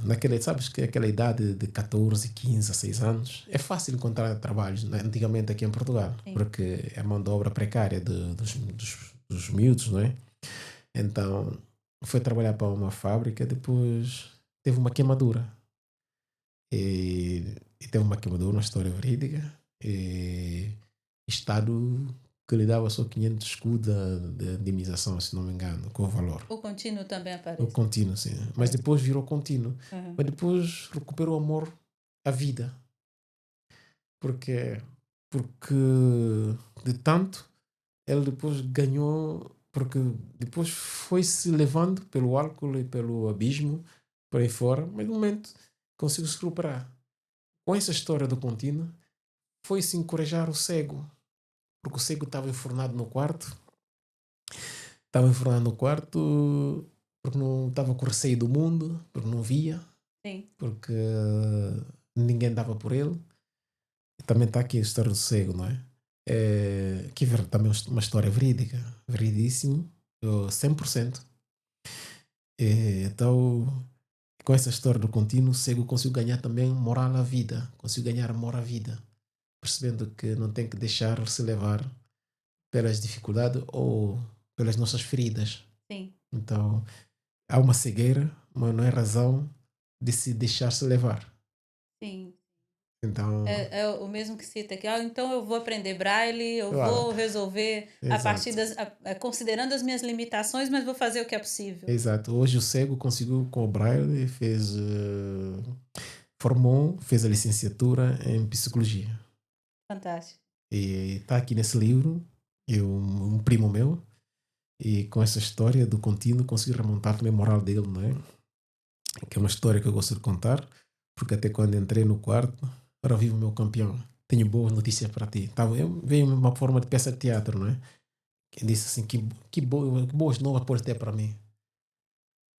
Speaker 2: Naquela, sabes que aquela idade de 14, 15, 16 anos, é fácil encontrar trabalhos, né? Antigamente aqui em Portugal,
Speaker 1: Sim.
Speaker 2: porque é a mão de obra precária dos miúdos, não é? Então, foi trabalhar para uma fábrica, depois teve uma queimadura. E teve uma queimadura, uma história verídica. E Estado que lhe dava só 500 escudos de indemnização, se não me engano, com o valor.
Speaker 1: O contínuo também
Speaker 2: O
Speaker 1: aparece.
Speaker 2: contínuo, sim. Mas depois virou contínuo.
Speaker 1: Uhum.
Speaker 2: Mas depois recuperou o amor à vida. Porque, porque de tanto, ele depois ganhou, porque depois foi se levando pelo álcool e pelo abismo, por aí fora, mas no momento conseguiu se recuperar. Com essa história do contínuo, foi-se encorajar o cego, porque o cego estava enfornado no quarto, porque não estava com receio do mundo, porque não via,
Speaker 1: Sim.
Speaker 2: porque ninguém dava por ele. Também está aqui a história do cego, não é? Que é também uma história verídica, veridíssimo, 100%. Então, com essa história do contínuo, o cego conseguiu ganhar também moral à vida, conseguiu ganhar amor à vida, percebendo que não tem que deixar-se levar pelas dificuldades ou pelas nossas feridas.
Speaker 1: Sim.
Speaker 2: Então, há uma cegueira, mas não é razão de se deixar-se levar.
Speaker 1: Sim.
Speaker 2: Então,
Speaker 1: É o mesmo que cita aqui. Então eu vou aprender braille, eu
Speaker 2: claro,
Speaker 1: vou resolver a partir
Speaker 2: exato.
Speaker 1: considerando as minhas limitações, mas vou fazer o que é possível.
Speaker 2: Exato. Hoje o cego conseguiu com o Braille, formou, fez a licenciatura em psicologia.
Speaker 1: Fantástico.
Speaker 2: E está aqui nesse livro, um primo meu, e com essa história do contínuo consegui remontar também a moral dele, não é? Que é uma história que eu gosto de contar, porque até quando entrei no quarto, para vivo meu campeão, tenho boas notícias para ti. Veio uma forma de peça de teatro, não é? Que disse assim, que boas novas podes ter para mim.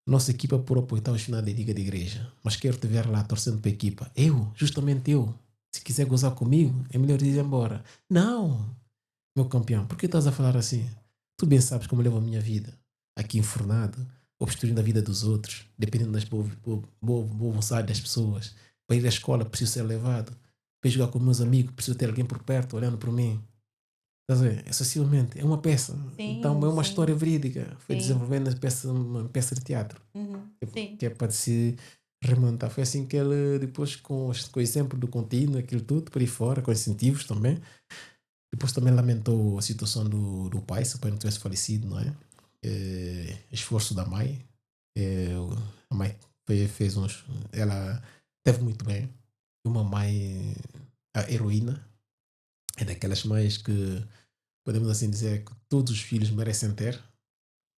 Speaker 2: Nossa equipa por apoiar os finais de liga de igreja, mas quero te ver lá torcendo para a equipa. Justamente eu. Se quiser gozar comigo, é melhor ir embora. Não, meu campeão, por que estás a falar assim? Tu bem sabes como eu levo a minha vida. Aqui enfornado, obstruindo a vida dos outros, dependendo das boa vontade das pessoas. Para ir à escola, preciso ser levado. Para ir jogar com meus amigos, preciso ter alguém por perto, olhando por mim. Estás a ver? Excessivamente. É uma peça. Então
Speaker 1: Sim,
Speaker 2: é uma
Speaker 1: sim,
Speaker 2: história verídica. Foi
Speaker 1: sim.
Speaker 2: desenvolvendo uma peça de teatro.
Speaker 1: Sim.
Speaker 2: Que é para se remontar. Foi assim que ele, depois, com o exemplo do contínuo, aquilo tudo, por aí fora, com incentivos também. Depois também lamentou a situação do pai, se o pai não tivesse falecido, não é? Esforço da mãe. A mãe fez uns. Ela teve muito bem. Uma mãe, a heroína, é daquelas mães que podemos assim dizer que todos os filhos merecem ter.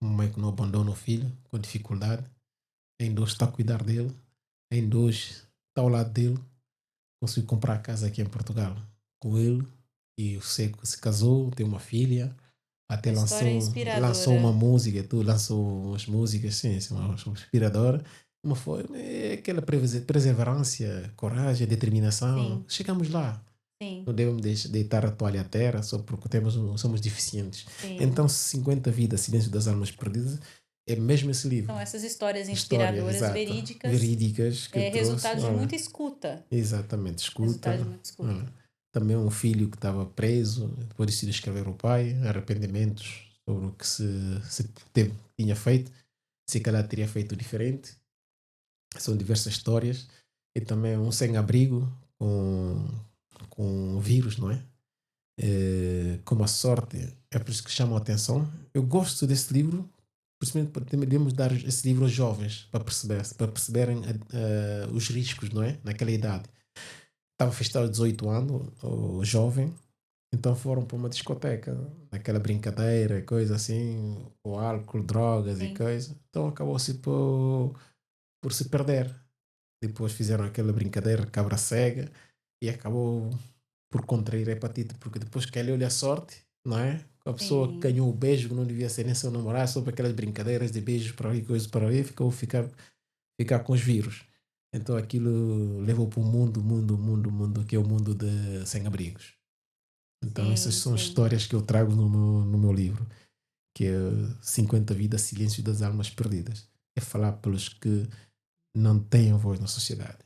Speaker 2: Uma mãe que não abandona o filho com dificuldade. Ainda hoje está a cuidar dele. Ainda hoje está ao lado dele. Conseguiu comprar a casa aqui em Portugal com ele. E o Seco se casou, tem uma filha. Até
Speaker 1: Uma história
Speaker 2: lançou uma
Speaker 1: inspiradora.
Speaker 2: música, lançou umas músicas, sim, uma inspiradora. É aquela perseverança, coragem, determinação.
Speaker 1: Sim.
Speaker 2: Chegamos lá.
Speaker 1: sim,
Speaker 2: Não devemos deitar a toalha à terra só porque somos deficientes.
Speaker 1: sim.
Speaker 2: Então, 50 vidas, Silêncio das Almas Perdidas, é mesmo esse livro.
Speaker 1: São essas histórias
Speaker 2: História,
Speaker 1: inspiradoras,
Speaker 2: exata,
Speaker 1: verídicas,
Speaker 2: verídicas que eu trouxe.
Speaker 1: resultado de
Speaker 2: Olha,
Speaker 1: muita escuta.
Speaker 2: exatamente, escuta.
Speaker 1: Resultado de muita escuta.
Speaker 2: Olha. Também um filho que estava preso, depois decidiu escrever o pai, arrependimentos sobre o que tinha feito, se calhar teria feito diferente. São diversas histórias. E também um sem-abrigo com um vírus, não é? Como a sorte, é por isso que chama a atenção. Eu gosto desse livro, principalmente porque devemos dar esse livro aos jovens para perceberem os riscos, não é? Naquela idade. Estava a festejar 18 anos, o jovem, então foram para uma discoteca, naquela brincadeira, coisa assim, o álcool, drogas e
Speaker 1: Sim,
Speaker 2: coisa. Então acabou-se por se perder. Depois fizeram aquela brincadeira cabra cega e acabou por contrair a hepatite, porque depois calhou-lhe a sorte, não é? A pessoa que
Speaker 1: sim,
Speaker 2: ganhou o beijo que não devia ser nem seu namorado, sobre aquelas brincadeiras de beijos para ali, coisas para ali, ficar com os vírus. Então aquilo levou para o mundo, que é o mundo de sem-abrigos. Então essas
Speaker 1: sim,
Speaker 2: são
Speaker 1: sim.
Speaker 2: histórias que eu trago no meu livro, que é 50 Vidas, Silêncio das Almas Perdidas. É falar pelos que não têm voz na sociedade.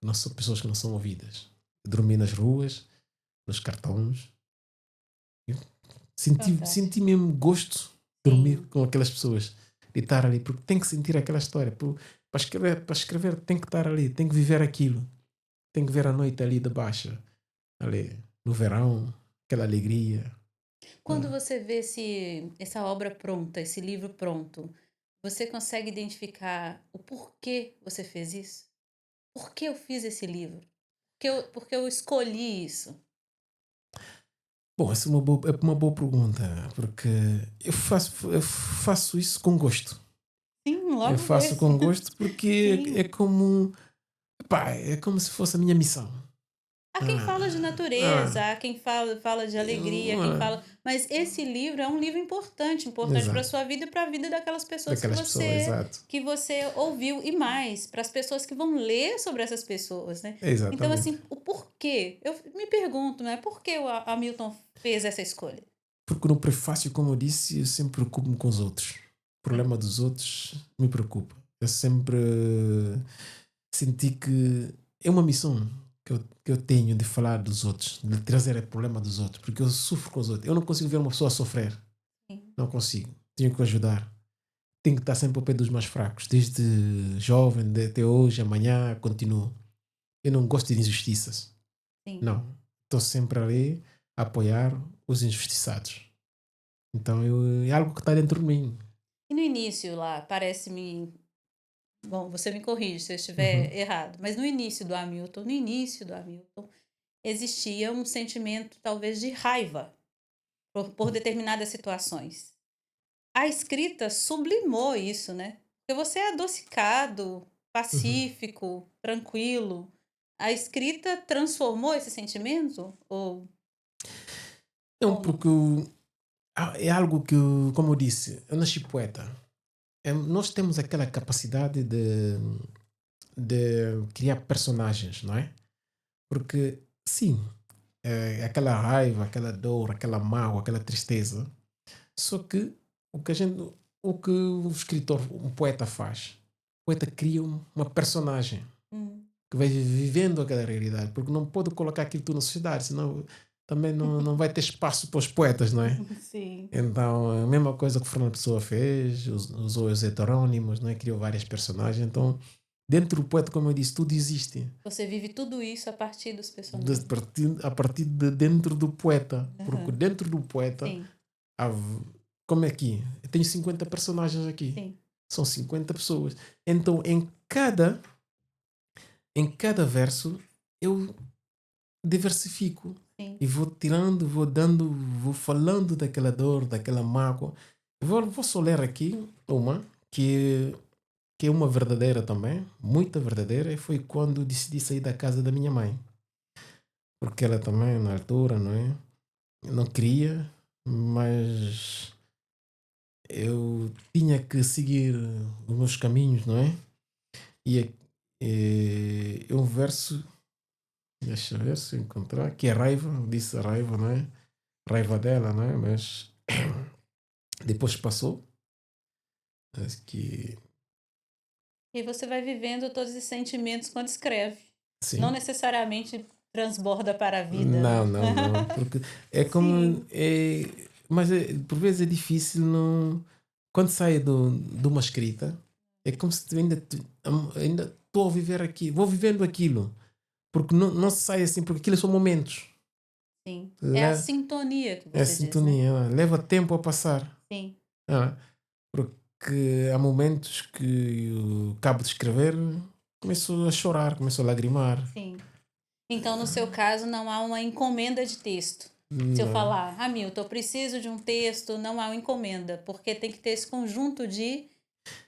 Speaker 2: Não são pessoas que não são ouvidas. Dormir nas ruas, nos cartões. Eu senti
Speaker 1: Fantástico.
Speaker 2: mesmo gosto de dormir
Speaker 1: Sim,
Speaker 2: com aquelas pessoas, de estar ali, porque tem que sentir aquela história. Para escrever tem que estar ali, tem que viver aquilo. Tem que ver a noite ali de baixa, ali no verão, aquela alegria.
Speaker 1: quando
Speaker 2: Ah,
Speaker 1: você vê essa obra pronta, esse livro pronto, você consegue identificar o porquê você fez isso? Por que eu fiz esse livro? Porque eu escolhi isso?
Speaker 2: Bom, essa é uma boa pergunta, porque eu faço isso com gosto.
Speaker 1: Sim,
Speaker 2: Eu
Speaker 1: logo
Speaker 2: faço
Speaker 1: vê-se.
Speaker 2: com gosto porque é
Speaker 1: Sim.
Speaker 2: como, pá, é como se fosse a minha missão.
Speaker 1: Há quem fala de
Speaker 2: Ah,
Speaker 1: natureza,
Speaker 2: ah,
Speaker 1: há quem fala de alegria, quem
Speaker 2: ah,
Speaker 1: fala, mas esse livro é um livro importante, importante para a
Speaker 2: exato.
Speaker 1: sua vida e para a vida daquelas pessoas
Speaker 2: Daquelas pessoas, exato.
Speaker 1: que você ouviu, e mais, para as pessoas que vão ler sobre essas pessoas, né. Então,
Speaker 2: Exatamente.
Speaker 1: assim, o porquê, eu me pergunto, né, por que o Hamilton fez essa escolha?
Speaker 2: Porque no prefácio, como eu disse, eu sempre preocupo-me com os outros. O
Speaker 1: Sim,
Speaker 2: problema dos outros me preocupa. Eu sempre senti que é uma missão que eu tenho de falar dos outros, de trazer o problema dos outros, porque eu sofro com os outros. Eu não consigo ver uma pessoa sofrer.
Speaker 1: sim,
Speaker 2: Não consigo. Tenho que ajudar. Tenho que estar sempre ao pé dos mais fracos. Desde jovem, até hoje, amanhã, continuo. Eu não gosto de injustiças.
Speaker 1: sim.
Speaker 2: Não. Estou sempre ali a apoiar os injustiçados. Então é algo que está dentro de mim.
Speaker 1: E no início lá, parece-me, bom, você me corrige se eu estiver
Speaker 2: Uhum.
Speaker 1: errado, mas no início do Hamilton, existia um sentimento talvez de raiva por determinadas situações. A escrita sublimou isso, né, porque você é adocicado,
Speaker 2: Uhum.
Speaker 1: pacífico, tranquilo. A escrita transformou esse sentimento
Speaker 2: Não,
Speaker 1: ou não?
Speaker 2: porque é algo que, como eu disse, eu nasci poeta. Nós temos aquela capacidade de criar personagens, não é? Porque, sim, aquela raiva, aquela dor, aquela mágoa, aquela tristeza. Só que o que a gente, o que o escritor, um poeta faz, o poeta cria uma personagem
Speaker 1: Hum.
Speaker 2: que vai vivendo aquela realidade, porque não pode colocar aquilo tudo na sociedade, senão também não vai ter espaço para os poetas, não é?
Speaker 1: Sim.
Speaker 2: Então, a mesma coisa que o Fernando Pessoa fez, usou os heterônimos, não é? Criou várias personagens. Então, dentro do poeta, como eu disse, tudo existe.
Speaker 1: Você vive tudo isso a partir dos
Speaker 2: De
Speaker 1: personagens.
Speaker 2: a partir de dentro do poeta. Porque
Speaker 1: Aham.
Speaker 2: dentro do poeta,
Speaker 1: Sim,
Speaker 2: há, como é aqui? Eu tenho 50 personagens aqui.
Speaker 1: sim,
Speaker 2: São 50 pessoas. Então, em cada verso, eu diversifico
Speaker 1: sim.
Speaker 2: e vou tirando, vou dando, vou falando daquela dor, daquela mágoa. Vou só ler aqui uma que é uma verdadeira também, muito verdadeira, e foi quando decidi sair da casa da minha mãe. Porque ela também, na altura, não é? Não queria, mas eu tinha que seguir os meus caminhos, não é? E é um verso Deixa eu ver se eu encontrar. Aqui é raiva, disse a raiva, não é? Raiva dela, não é? Mas depois passou. Acho que
Speaker 1: E você vai vivendo todos esses sentimentos quando escreve. Não
Speaker 2: sim.
Speaker 1: necessariamente transborda para a vida,
Speaker 2: Não,
Speaker 1: né?
Speaker 2: não, não. Porque é como.
Speaker 1: Sim,
Speaker 2: Mas por vezes é difícil não. Quando sai de uma escrita, é como se tu ainda estou a viver aqui, vou vivendo aquilo. Porque não se sai assim, porque aquilo são momentos.
Speaker 1: sim. É a
Speaker 2: Le-
Speaker 1: sintonia que
Speaker 2: É
Speaker 1: você diz, né?
Speaker 2: sintonia, leva tempo a passar.
Speaker 1: Sim,
Speaker 2: Ah, porque há momentos que eu acabo de escrever, começo a chorar, começo a lagrimar.
Speaker 1: sim. Então, no seu caso, não há uma encomenda de texto. Se eu
Speaker 2: Não.
Speaker 1: falar, Hamilton, eu preciso de um texto, não há uma encomenda, porque tem que ter esse conjunto
Speaker 2: De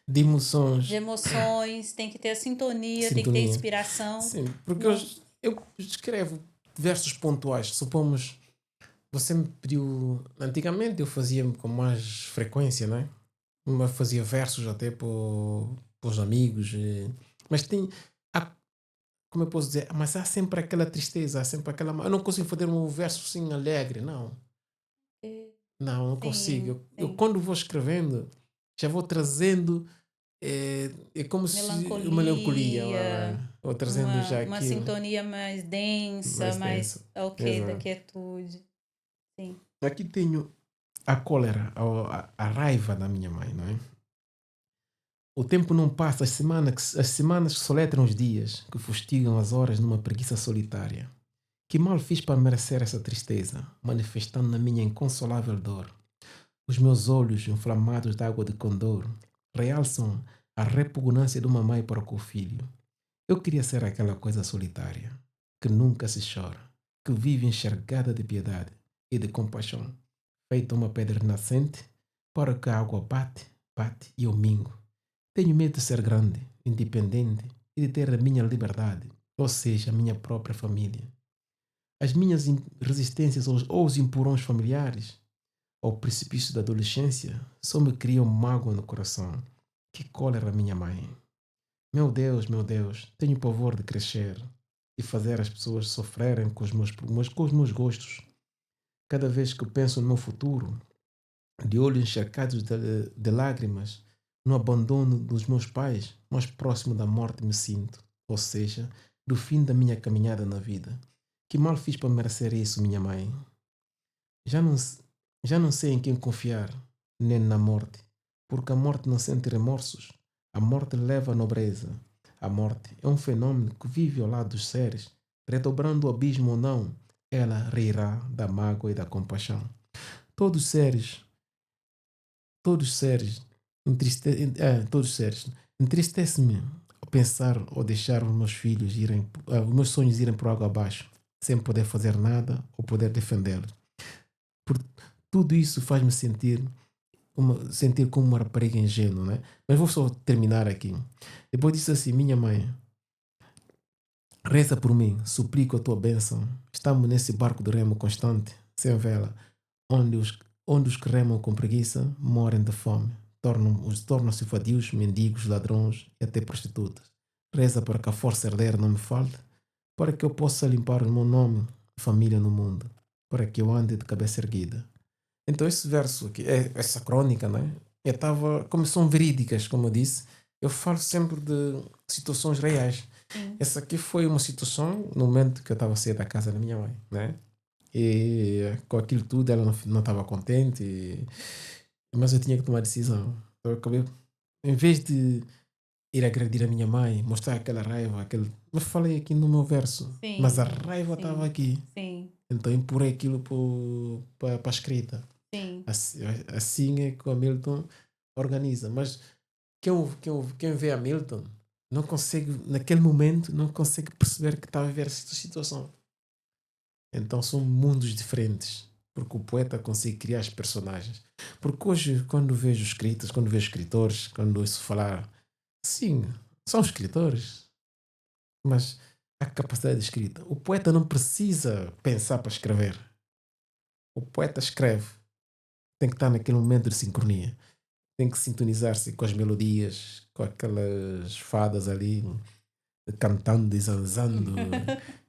Speaker 1: de
Speaker 2: emoções,
Speaker 1: emoções, tem que ter a sintonia, tem que ter
Speaker 2: sintonia.
Speaker 1: inspiração.
Speaker 2: Sim, porque
Speaker 1: Não,
Speaker 2: eu escrevo versos pontuais. Supomos, você me pediu. Antigamente eu fazia com mais frequência, né? Mas fazia versos até para os amigos. Mas tem. Há, como eu posso dizer? Mas há sempre aquela tristeza, há sempre aquela. Eu não consigo fazer um verso assim alegre, não. Não consigo.
Speaker 1: sim,
Speaker 2: Eu
Speaker 1: sim.
Speaker 2: quando vou escrevendo, já vou trazendo. É como se uma melancolia,
Speaker 1: Melancolia,
Speaker 2: vou trazendo já
Speaker 1: uma
Speaker 2: aquilo
Speaker 1: sintonia mais densa,
Speaker 2: mais denso.
Speaker 1: mais ok, da
Speaker 2: Exato.
Speaker 1: quietude. Sim.
Speaker 2: Aqui tenho a cólera, a raiva da minha mãe, não é? O tempo não passa, as semanas soletram os dias, que fustigam as horas numa preguiça solitária. Que mal fiz para merecer essa tristeza, manifestando na minha inconsolável dor? Os meus olhos, inflamados de água de condor, realçam a repugnância de uma mãe para com o filho. Eu queria ser aquela coisa solitária, que nunca se chora, que vive enxergada de piedade e de compaixão, feita uma pedra nascente, para que a água bate, bate e eu mingo. Tenho medo de ser grande, independente e de ter a minha liberdade, ou seja, a minha própria família. As minhas resistências ou os empurrões familiares, ao precipício da adolescência, só me criam mágoa no coração. Que cólera, minha mãe. Meu Deus, tenho pavor de crescer e fazer as pessoas sofrerem com os meus gostos. Cada vez que penso no meu futuro, de olhos encharcados de lágrimas, no abandono dos meus pais, mais próximo da morte me sinto, ou seja, do fim da minha caminhada na vida. Que mal fiz para merecer isso, minha mãe? Já não, já não sei em quem confiar, nem na morte, porque a morte não sente remorsos. A morte leva a nobreza. A morte é um fenômeno que vive ao lado dos seres, redobrando o abismo ou não, ela rirá da mágoa e da compaixão. Todos os seres, todos os seres, todos os seres, entristece-me ao pensar ou deixar os meus filhos irem, os meus sonhos irem por água abaixo, sem poder fazer nada ou poder defendê-los. Por tudo isso faz-me sentir como uma rapariga ingênua, né? Mas vou só terminar aqui. Depois disse assim: minha mãe, reza por mim, suplico a tua bênção. Estamos nesse barco de remo constante, sem vela, onde os que remam com preguiça morrem de fome, tornam-se vadios, mendigos, ladrões e até prostitutas. Reza para que a força herdeira não me falte, para que eu possa limpar o meu nome e família no mundo, para que eu ande de cabeça erguida. Então, esse verso aqui, essa crônica, né? Eu estava, como são verídicas, como eu disse, eu falo sempre de situações reais.
Speaker 1: Sim.
Speaker 2: Essa aqui foi uma situação no momento que eu estava a sair da casa da minha mãe, né? E com aquilo tudo ela não estava contente, mas eu tinha que tomar decisão. Então, eu acabei, em vez de ir agredir a minha mãe, mostrar aquela raiva, eu falei aqui no meu verso, mas a
Speaker 1: Sim,
Speaker 2: raiva estava
Speaker 1: sim,
Speaker 2: aqui.
Speaker 1: sim,
Speaker 2: Então, empurrei aquilo para a escrita.
Speaker 1: sim,
Speaker 2: Assim, assim é que o Hamilton organiza. Mas quem vê Hamilton não consegue, naquele momento, não consegue perceber que está a viver essa situação. Então são mundos diferentes. Porque o poeta consegue criar os personagens. Porque hoje, quando vejo escritas, quando vejo escritores, quando ouço falar, sim, são escritores, mas a capacidade de escrita. O poeta não precisa pensar para escrever. O poeta escreve. Tem que estar naquele momento de sincronia. Tem que sintonizar-se com as melodias, com aquelas fadas ali cantando e zanzando.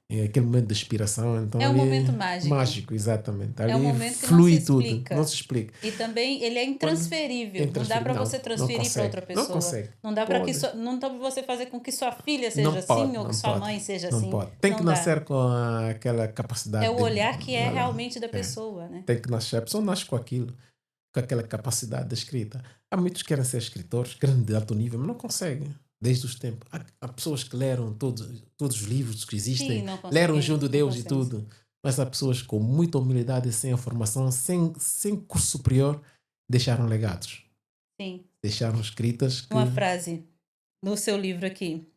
Speaker 2: É aquele momento de inspiração, então
Speaker 1: É um
Speaker 2: ali
Speaker 1: momento
Speaker 2: é
Speaker 1: mágico.
Speaker 2: mágico, exatamente.
Speaker 1: É um
Speaker 2: Ali
Speaker 1: momento que não se
Speaker 2: flui tudo, não
Speaker 1: explica.
Speaker 2: se explica.
Speaker 1: E também ele é
Speaker 2: Quando é
Speaker 1: intransferível. Não dá
Speaker 2: intransferível,
Speaker 1: para você
Speaker 2: não
Speaker 1: transferir para
Speaker 2: consegue,
Speaker 1: outra
Speaker 2: não
Speaker 1: pessoa.
Speaker 2: consegue.
Speaker 1: Não dá para que
Speaker 2: Pode,
Speaker 1: não dá para você fazer com que sua filha seja
Speaker 2: não
Speaker 1: assim
Speaker 2: pode,
Speaker 1: ou que
Speaker 2: não
Speaker 1: sua
Speaker 2: pode,
Speaker 1: mãe seja
Speaker 2: não
Speaker 1: assim.
Speaker 2: pode. Tem que
Speaker 1: Não dá.
Speaker 2: nascer com aquela
Speaker 1: É
Speaker 2: capacidade
Speaker 1: o
Speaker 2: de,
Speaker 1: olhar que é
Speaker 2: olha lá,
Speaker 1: realmente da
Speaker 2: é,
Speaker 1: pessoa, né?
Speaker 2: tem que nascer, a pessoa nasce com aquilo, com aquela capacidade de escrita. Há muitos que querem ser escritores, querem de alto nível, mas não conseguem. Desde os tempos. Há pessoas que leram todos os livros que
Speaker 1: Sim,
Speaker 2: existem,
Speaker 1: não
Speaker 2: leram
Speaker 1: conseguem,
Speaker 2: junto de
Speaker 1: não
Speaker 2: Deus e
Speaker 1: conseguem.
Speaker 2: tudo. Mas há pessoas com muita humildade, sem a formação, sem curso superior, deixaram legados.
Speaker 1: Sim.
Speaker 2: Deixaram escritas que.
Speaker 1: Uma frase no seu livro aqui.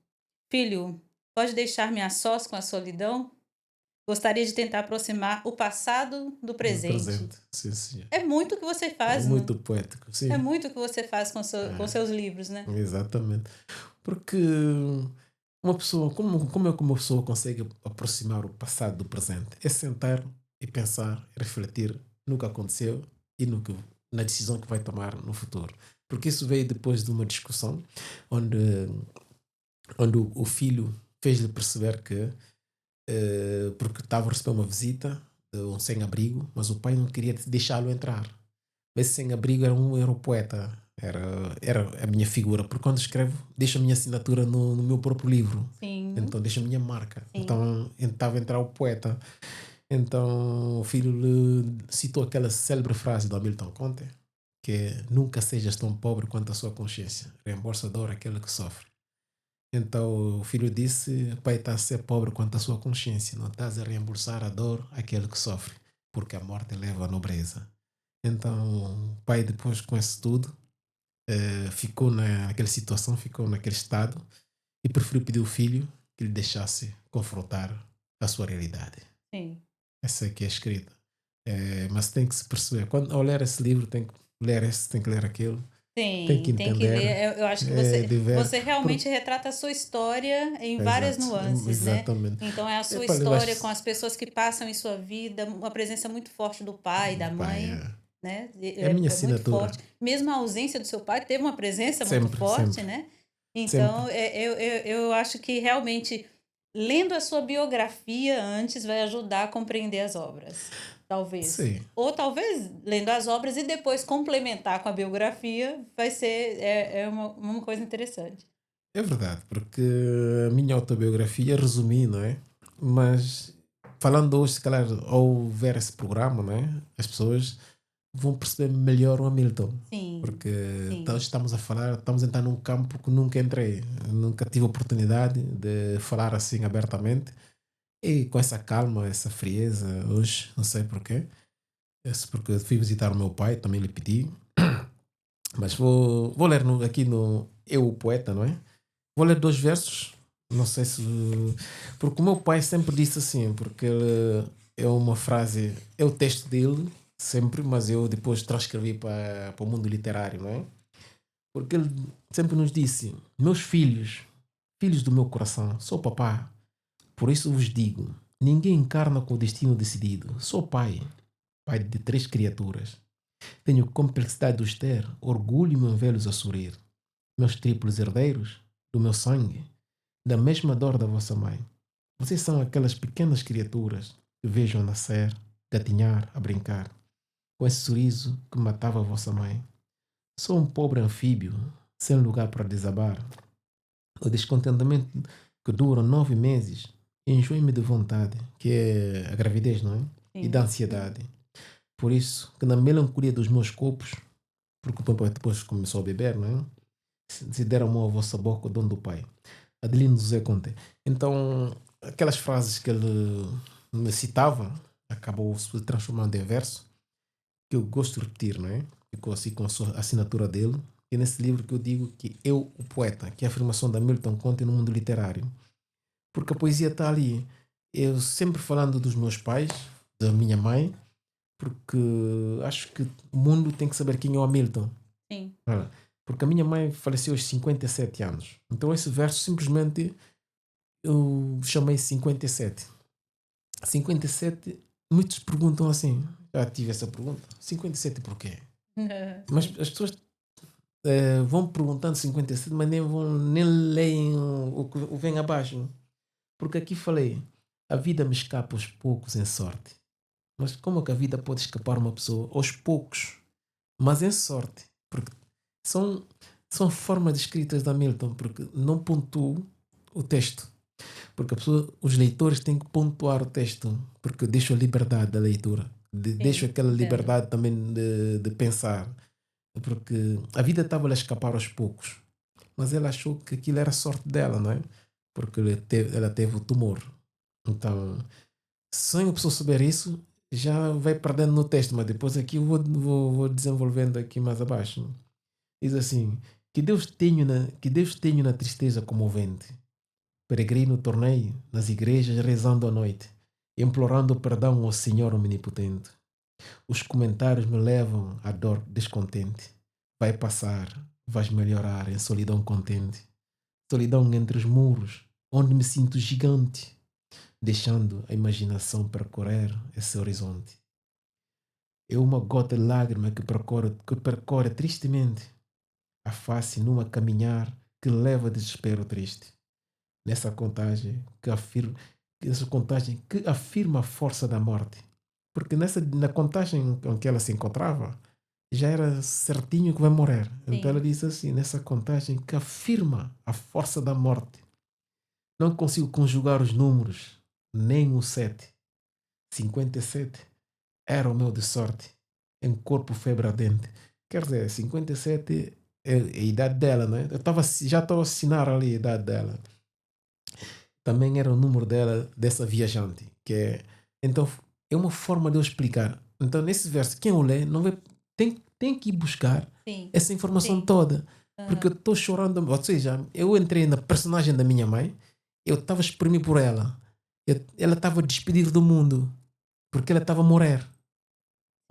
Speaker 1: Filho, pode deixar-me a sós com a solidão? Gostaria de tentar aproximar o passado do
Speaker 2: No
Speaker 1: presente.
Speaker 2: presente. Sim, sim.
Speaker 1: É muito o que você
Speaker 2: É
Speaker 1: faz,
Speaker 2: muito poético.
Speaker 1: é
Speaker 2: Sim.
Speaker 1: muito o que você faz com
Speaker 2: É,
Speaker 1: seus livros, né?
Speaker 2: exatamente. Porque uma pessoa, como é que uma pessoa consegue aproximar o passado do presente? É sentar e pensar, refletir no que aconteceu e na decisão que vai tomar no futuro. Porque isso veio depois de uma discussão onde, onde o filho fez-lhe perceber que, porque estava a receber uma visita de um sem-abrigo, mas o pai não queria deixá-lo entrar. Esse sem-abrigo era um poeta, era a minha figura, porque quando escrevo, deixo a minha assinatura no meu próprio livro.
Speaker 1: Sim,
Speaker 2: Então, deixo a minha marca.
Speaker 1: sim,
Speaker 2: Então, estava a entrar o poeta. Então, o filho lhe citou aquela célebre frase do Hamilton Conte, que é: nunca sejas tão pobre quanto a sua consciência, reembolsa a dor aquele que sofre. Então, o filho disse: pai, está a ser pobre quanto a sua consciência, não estás a reembolsar a dor àquele que sofre, porque a morte leva à nobreza. Então, o pai, depois com isso tudo, ficou naquela situação, ficou naquele estado e preferiu pedir ao filho que lhe deixasse confrontar a sua realidade.
Speaker 1: sim.
Speaker 2: Essa aqui é a escrita. Mas tem que se perceber. Quando ao ler esse livro, tem que ler esse, tem que ler aquilo, tem que
Speaker 1: Tem que
Speaker 2: entender.
Speaker 1: ler. Eu acho que
Speaker 2: De ver.
Speaker 1: você realmente retrata a sua história em várias
Speaker 2: Exato,
Speaker 1: nuances, né?
Speaker 2: exatamente.
Speaker 1: Então é a
Speaker 2: É
Speaker 1: sua
Speaker 2: para levar.
Speaker 1: história com as pessoas que passam em sua vida, uma presença muito forte do pai, da
Speaker 2: Pai,
Speaker 1: mãe, né?
Speaker 2: é a minha
Speaker 1: É muito
Speaker 2: assinatura.
Speaker 1: forte. Mesmo a ausência do seu pai teve uma presença muito
Speaker 2: Sempre,
Speaker 1: forte,
Speaker 2: sempre,
Speaker 1: né?
Speaker 2: sempre.
Speaker 1: Então eu acho que realmente lendo a sua biografia antes vai ajudar a compreender as obras, talvez.
Speaker 2: Sim.
Speaker 1: Ou talvez lendo as obras e depois complementar com a biografia vai ser uma coisa interessante.
Speaker 2: É verdade, porque a minha autobiografia resumi, não é? Mas falando hoje, se calhar, ao ver esse programa, não é? As pessoas vão perceber melhor o Hamilton.
Speaker 1: Sim,
Speaker 2: Porque
Speaker 1: sim,
Speaker 2: estamos a falar, estamos a entrar num campo que nunca entrei, nunca tive oportunidade de falar assim abertamente e com essa calma, essa frieza hoje, não sei porquê. É porque fui visitar o meu pai, também lhe pedi, mas vou ler aqui no Eu, o Poeta, não é? Vou ler dois versos, não sei se. Porque o meu pai sempre disse assim, porque ele é uma frase, é o texto dele, sempre, mas eu depois transcrevi para o mundo literário, não é? Porque ele sempre nos disse: meus filhos, filhos do meu coração, sou papá, por isso vos digo: ninguém encarna com o destino decidido, sou pai, pai de três criaturas. Tenho complexidade de os ter, orgulho-me em vê-los a sorrir, meus triplos herdeiros, do meu sangue, da mesma dor da vossa mãe. Vocês são aquelas pequenas criaturas que vejo a nascer, gatinhar, a brincar, com esse sorriso que matava a vossa mãe. Sou um pobre anfíbio, sem lugar para desabar. O descontentamento que dura 9 meses enjoe-me de vontade, que é a gravidez, não é? E da
Speaker 1: sim.
Speaker 2: ansiedade. Por isso, que na melancolia dos meus copos, porque o papai depois começou a beber, não é? Se deram a mão à vossa boca, o dom do pai. Adelino José Conte. Então, aquelas frases que ele me citava, acabou se transformando em verso, que eu gosto de repetir, não é? Ficou assim com a sua assinatura dele. E é nesse livro que eu digo que eu, o poeta, que é a afirmação da Milton Conte no mundo literário. Porque a poesia está ali. Eu sempre falando dos meus pais, da minha mãe, porque acho que o mundo tem que saber quem é o Hamilton.
Speaker 1: Sim.
Speaker 2: Olha, porque a minha mãe faleceu aos 57 anos. Então esse verso simplesmente eu chamei 57. 57, muitos perguntam assim, já tive essa pergunta, 57 porquê? Mas
Speaker 1: Sim.
Speaker 2: as pessoas vão perguntando 57, mas nem leem o que vem abaixo. Porque aqui falei, a vida me escapa aos poucos em sorte. Mas como é que a vida pode escapar uma pessoa aos poucos, mas em sorte? Porque são, são formas escritas da Milton, porque não pontuo o texto. Porque os leitores têm que pontuar o texto, porque deixo a liberdade da leitura. Deixo
Speaker 1: Sim,
Speaker 2: aquela
Speaker 1: entendo.
Speaker 2: liberdade também de pensar. Porque a vida estava a escapar aos poucos. Mas ela achou que aquilo era sorte dela, não é? Porque ela teve o tumor. Então, sem a pessoa saber isso, já vai perdendo no texto, mas depois aqui eu vou desenvolvendo aqui mais abaixo. Diz assim: que Deus tenha na tristeza comovente. Peregrino tornei nas igrejas rezando à noite, implorando perdão ao Senhor Omnipotente. Os comentários me levam à dor descontente. Vai passar, vais melhorar em solidão contente. Solidão entre os muros, onde me sinto gigante, deixando a imaginação percorrer esse horizonte. É uma gota de lágrima que percorre tristemente a face numa caminhar que leva a desespero triste. Nessa contagem que afirma a força da morte. Porque na contagem em que ela se encontrava, já era certinho que vai morrer. Então ela
Speaker 1: Sim,
Speaker 2: diz assim, nessa contagem que afirma a força da morte. Não consigo conjugar os números, nem o 7. 57 era o meu de sorte, em corpo febre ardente. Quer dizer, 57 é a idade dela, né? Já estava a assinar ali a idade dela. Também era o número dela, dessa viajante. Então, é uma forma de eu explicar. Então, nesse verso, quem o lê não vai, tem que ir buscar
Speaker 1: sim,
Speaker 2: essa informação
Speaker 1: sim.
Speaker 2: toda. Porque eu
Speaker 1: Aham.
Speaker 2: estou chorando. Ou seja, eu entrei na personagem da minha mãe, eu estava a exprimir por ela. Ela estava a despedir do mundo, porque ela estava a morrer.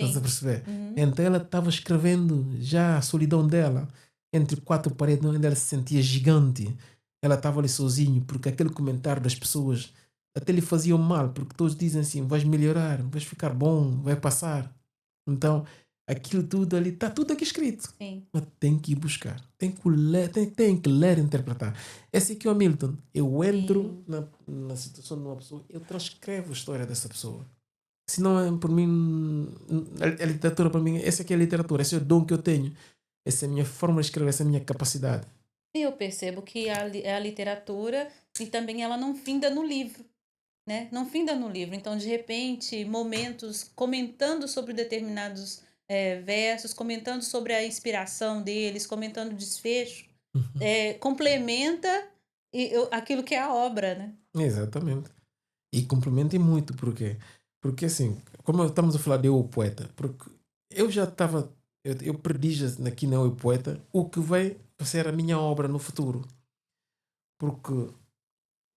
Speaker 2: Estás a
Speaker 1: Sim.
Speaker 2: perceber?
Speaker 1: Uhum.
Speaker 2: Então ela estava escrevendo já a solidão dela, entre quatro paredes, onde ela se sentia gigante. Ela estava ali sozinha, porque aquele comentário das pessoas até lhe faziam mal, porque todos dizem assim: vais melhorar, vais ficar bom, vai passar. Então aquilo tudo ali, está tudo aqui escrito.
Speaker 1: Sim.
Speaker 2: Mas tem que ir buscar, tem que ler, tem que ler e interpretar. Esse aqui é o Milton. Eu entro
Speaker 1: Sim.
Speaker 2: na situação de uma pessoa, eu transcrevo a história dessa pessoa. Se não é por mim, a literatura para mim, essa aqui é a literatura, esse é o dom que eu tenho, essa é a minha forma de escrever, essa é a minha capacidade.
Speaker 1: E eu percebo que a literatura e também ela não finda no livro, né, não finda no livro. Então, de repente, momentos comentando sobre determinados, versos, comentando sobre a inspiração deles, comentando o desfecho,
Speaker 2: Uhum.
Speaker 1: complementa aquilo que é a obra, né.
Speaker 2: Exatamente. E complementem muito, porque assim, como estamos a falar de Eu, o Poeta, porque eu já estava, eu perdi já aqui na Eu, o Poeta, o que vai ser a minha obra no futuro. Porque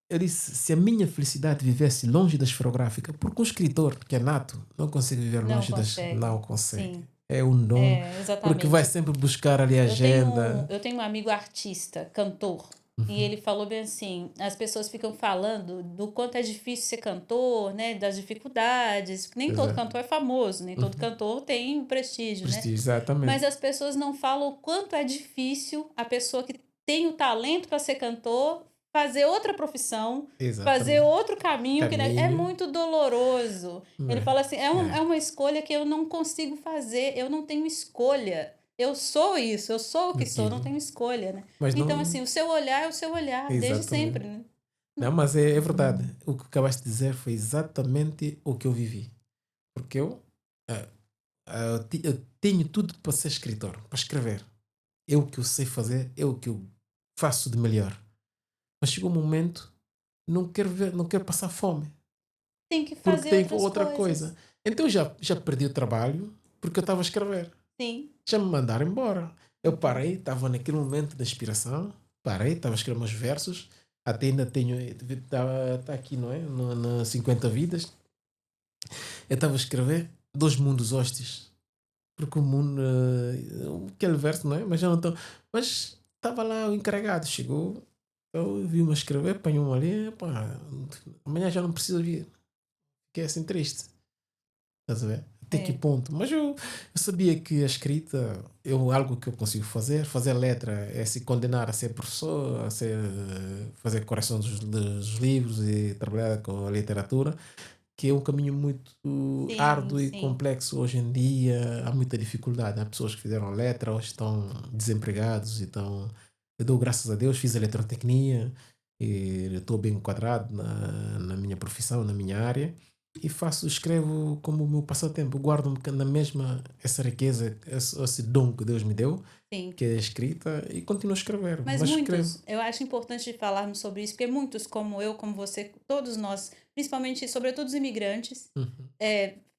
Speaker 2: eu disse, se a minha felicidade vivesse longe da esferográfica, porque um escritor que é nato não consegue viver
Speaker 1: Não
Speaker 2: longe das.
Speaker 1: consegue.
Speaker 2: Não consegue.
Speaker 1: Sim,
Speaker 2: É um dom,
Speaker 1: é,
Speaker 2: porque vai
Speaker 1: exatamente.
Speaker 2: sempre buscar ali a agenda.
Speaker 1: Eu tenho um amigo artista, cantor, e
Speaker 2: Uhum.
Speaker 1: ele falou bem assim: as pessoas ficam falando do quanto é difícil ser cantor, né? Das dificuldades. Nem todo
Speaker 2: Exato.
Speaker 1: cantor é famoso, nem todo
Speaker 2: Uhum.
Speaker 1: cantor tem prestígio, né?
Speaker 2: Prestígio,
Speaker 1: Mas
Speaker 2: exatamente.
Speaker 1: as pessoas não falam o quanto é difícil a pessoa que tem o talento para ser cantor fazer outra profissão, fazer
Speaker 2: Exatamente.
Speaker 1: outro caminho, que né, é
Speaker 2: Caminho,
Speaker 1: muito doloroso. Ele
Speaker 2: né?
Speaker 1: fala assim:
Speaker 2: É.
Speaker 1: é uma escolha que eu não consigo fazer, eu não tenho escolha. Eu sou isso, eu sou o que sou, não
Speaker 2: Aquilo.
Speaker 1: tenho escolha, né.
Speaker 2: Mas
Speaker 1: Então,
Speaker 2: não.
Speaker 1: assim, o seu olhar é o seu olhar, desde
Speaker 2: Exatamente.
Speaker 1: sempre, né.
Speaker 2: Não, mas é verdade. O que acabaste de dizer foi exatamente o que eu vivi. Porque ah, eu tenho tudo para ser escritor, para escrever. É o que eu sei fazer, é o que eu faço de melhor. Mas chegou um momento, não quero passar fome,
Speaker 1: Tem que
Speaker 2: porque
Speaker 1: fazer
Speaker 2: tenho
Speaker 1: outras
Speaker 2: outra
Speaker 1: coisas.
Speaker 2: coisa. Então já perdi o trabalho porque eu estava a escrever.
Speaker 1: Sim.
Speaker 2: Já me mandaram embora. Eu
Speaker 1: Uhum.
Speaker 2: parei, estava naquele momento da inspiração, parei, estava a escrever meus versos, até ainda tenho, está aqui, não é? No 50 vidas. Eu estava a escrever Dois Mundos Hostes, porque o mundo, aquele verso, não é? Mas já não estou. Mas estava lá o encarregado, chegou, eu vi-me a escrever, apanhou-me ali, pá, amanhã já não precisa vir. Fiquei assim triste, estás a ver? Até que ponto? Mas eu sabia que a escrita é algo que eu consigo fazer. Fazer letra é se condenar a ser professor, fazer correção dos livros e trabalhar com a literatura, que é um caminho muito
Speaker 1: Sim,
Speaker 2: árduo e
Speaker 1: sim.
Speaker 2: complexo hoje em dia. Há muita dificuldade. Há pessoas que fizeram letra, hoje estão desempregados. Então, eu dou graças a Deus, fiz eletrotecnia e estou bem enquadrado na minha profissão, na minha área. E escrevo como o meu passatempo. Guardo-me na mesma essa riqueza, esse dom que Deus me deu,
Speaker 1: Sim.
Speaker 2: que é a escrita, e continuo a escrever.
Speaker 1: Mas
Speaker 2: Mas escrevo.
Speaker 1: muitos, eu acho importante falarmos sobre isso, porque muitos, como eu, como você, todos nós, principalmente, sobretudo os imigrantes,
Speaker 2: Uhum.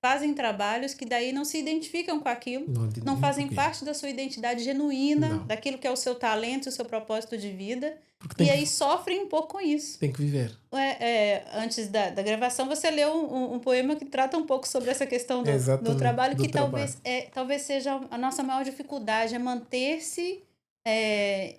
Speaker 1: fazem trabalhos que daí não se identificam com aquilo,
Speaker 2: Não,
Speaker 1: não
Speaker 2: um
Speaker 1: fazem
Speaker 2: pouquinho.
Speaker 1: parte da sua identidade genuína,
Speaker 2: Não.
Speaker 1: daquilo que é o seu talento, o seu propósito de vida,
Speaker 2: Porque
Speaker 1: e aí sofrem um pouco com isso.
Speaker 2: tem que viver.
Speaker 1: Antes da gravação, você leu um poema que trata um pouco sobre essa questão do
Speaker 2: Exatamente.
Speaker 1: trabalho,
Speaker 2: Do
Speaker 1: que
Speaker 2: trabalho.
Speaker 1: talvez seja a nossa maior dificuldade, é manter-se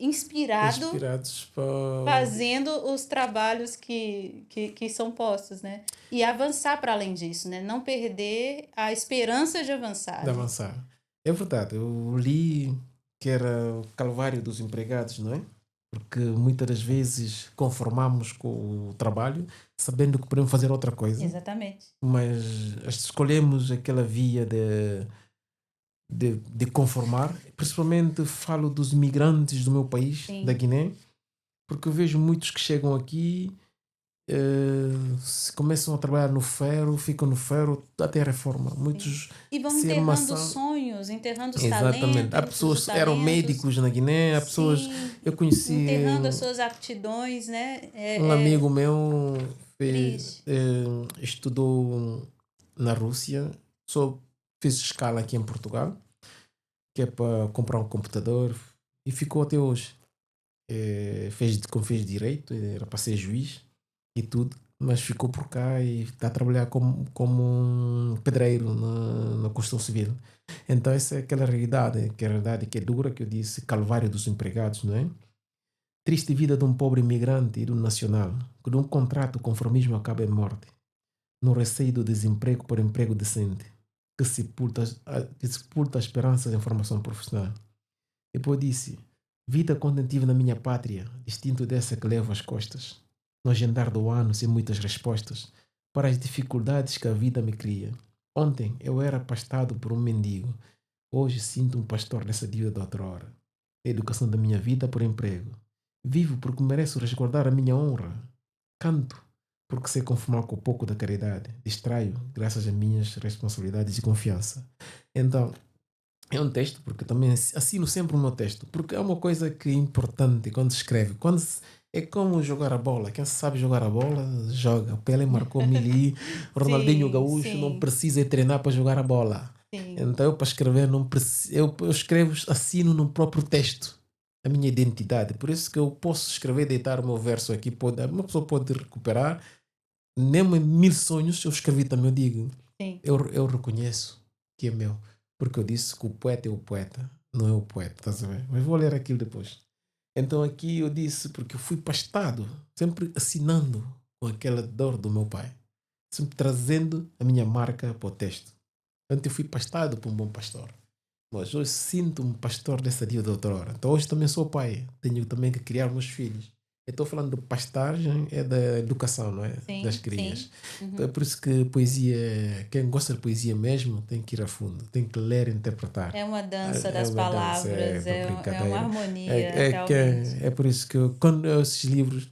Speaker 1: inspirado
Speaker 2: Inspirados para
Speaker 1: fazendo os trabalhos que são postos, né? E avançar para além disso, né? Não perder a esperança de avançar,
Speaker 2: de
Speaker 1: né?
Speaker 2: avançar. É verdade, eu li que era o calvário dos empregados, não é? Porque muitas das vezes conformamos com o trabalho, sabendo que podemos fazer outra coisa,
Speaker 1: Exatamente.
Speaker 2: mas escolhemos aquela via de conformar. Principalmente falo dos imigrantes do meu país, da
Speaker 1: Sim.
Speaker 2: Guiné, porque eu vejo muitos que chegam aqui, se começam a trabalhar no ferro, ficam no ferro até a reforma.
Speaker 1: Sim.
Speaker 2: Muitos
Speaker 1: E vão
Speaker 2: se
Speaker 1: enterrando
Speaker 2: amassam.
Speaker 1: sonhos, enterrando os
Speaker 2: Exatamente. Há
Speaker 1: talentos, os
Speaker 2: pessoas que eram
Speaker 1: talentos.
Speaker 2: médicos na Guiné, há pessoas.
Speaker 1: Sim,
Speaker 2: Eu conheci
Speaker 1: enterrando as suas aptidões, né?
Speaker 2: um amigo meu,
Speaker 1: Triste.
Speaker 2: estudou na Rússia, só fez escala aqui em Portugal, que é para comprar um computador, e ficou até hoje. Como fez direito, era para ser juiz e tudo, mas ficou por cá e está a trabalhar como um pedreiro na construção civil. Então, essa é aquela realidade, que é dura, que eu disse, calvário dos empregados, não é? Triste vida de um pobre imigrante e de um nacional, que de um contrato o conformismo acaba em morte, no receio do desemprego por emprego decente, que sepulta a esperança de formação profissional. E depois disse: vida quando tive na minha pátria, distinto dessa que levo às costas, no agendar do ano sem muitas respostas, para as dificuldades que a vida me cria. Ontem eu era pastado por um mendigo, hoje sinto um pastor nessa dívida de outrora. A educação da minha vida por emprego. Vivo porque mereço resguardar a minha honra. Canto porque sei conformar com o pouco da caridade. Distraio graças às minhas responsabilidades e confiança. Então, é um texto, porque também assino sempre o meu texto, porque é uma coisa que é importante quando se escreve. É como jogar a bola. Quem sabe jogar a bola, joga. O Pelé marcou mili, o Ronaldinho
Speaker 1: Sim,
Speaker 2: Gaúcho não
Speaker 1: sim,
Speaker 2: precisa ir treinar para jogar a bola.
Speaker 1: sim.
Speaker 2: Então eu para escrever não preciso, eu escrevo, assino no próprio texto a minha identidade. Por isso que eu posso escrever, deitar o meu verso aqui, uma pessoa pode recuperar. Nem 1000 sonhos eu escrevi também, eu digo,
Speaker 1: Sim.
Speaker 2: eu reconheço que é meu. Porque eu disse que o poeta é o poeta, não é o poeta, estás a ver? Mas vou ler aquilo depois. Então aqui eu disse, porque eu fui pastado, sempre assinando com aquela dor do meu pai, sempre trazendo a minha marca para o texto. Antes eu fui pastado por um bom pastor, mas hoje sinto-me pastor dessa dia de outrora. Então hoje também sou pai, tenho também que criar meus filhos. Eu estou falando de pastagem, é da educação, não é? Das
Speaker 1: Sim,
Speaker 2: crias.
Speaker 1: sim.
Speaker 2: Então é
Speaker 1: Uhum.
Speaker 2: por isso que poesia, quem gosta de poesia mesmo, tem que ir a fundo, tem que ler e interpretar.
Speaker 1: É uma dança
Speaker 2: É
Speaker 1: das
Speaker 2: uma dança, é
Speaker 1: palavras,
Speaker 2: uma
Speaker 1: é uma
Speaker 2: brincadeira.
Speaker 1: harmonia, realmente.
Speaker 2: É por isso que quando esses livros,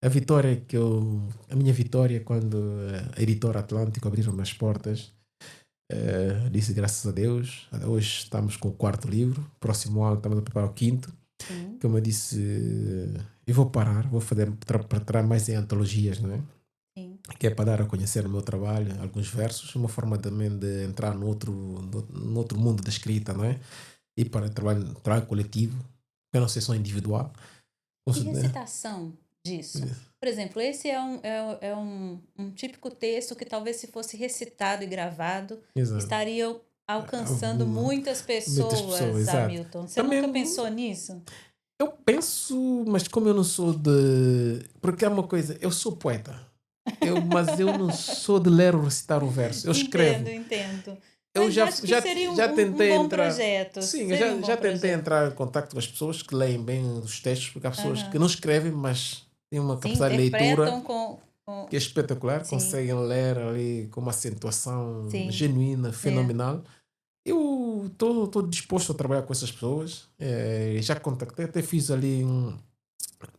Speaker 2: a minha vitória, quando a editora Atlântico abriram as portas, disse graças a Deus. Hoje estamos com o quarto livro, próximo ano estamos a preparar o quinto.
Speaker 1: Sim,
Speaker 2: Como eu disse, eu vou parar, vou fazer para mais em antologias, não é?
Speaker 1: sim.
Speaker 2: Que é para dar a conhecer o meu trabalho, alguns versos, uma forma também de entrar no outro mundo da escrita, não é? E para trabalho coletivo, para não ser só individual.
Speaker 1: E recitação disso? Por exemplo, esse é um típico texto que talvez se fosse recitado e gravado,
Speaker 2: Exato.
Speaker 1: estariam alcançando
Speaker 2: Alguma,
Speaker 1: muitas
Speaker 2: muitas pessoas,
Speaker 1: pessoas,
Speaker 2: exato.
Speaker 1: Hamilton. Você
Speaker 2: Também
Speaker 1: nunca pensou nisso?
Speaker 2: eu penso, mas como eu não sou de. Porque é uma coisa, eu sou poeta, mas eu não sou de ler ou recitar o verso. Eu
Speaker 1: Entendo,
Speaker 2: escrevo.
Speaker 1: entendo.
Speaker 2: eu
Speaker 1: Mas acho que seria
Speaker 2: já
Speaker 1: um
Speaker 2: tentei
Speaker 1: bom
Speaker 2: entrar.
Speaker 1: projeto.
Speaker 2: Sim, eu
Speaker 1: Seria um bom
Speaker 2: já tentei
Speaker 1: projeto.
Speaker 2: entrar em contato com as pessoas que leem bem os textos, porque há pessoas que
Speaker 1: Aham.
Speaker 2: não escrevem, mas têm uma
Speaker 1: Sim,
Speaker 2: capacidade de leitura
Speaker 1: interpretam com
Speaker 2: que é espetacular,
Speaker 1: sim,
Speaker 2: conseguem ler ali com uma acentuação
Speaker 1: sim.
Speaker 2: genuína,
Speaker 1: É.
Speaker 2: fenomenal. Eu estou disposto a trabalhar com essas pessoas. Já contactei, até fiz ali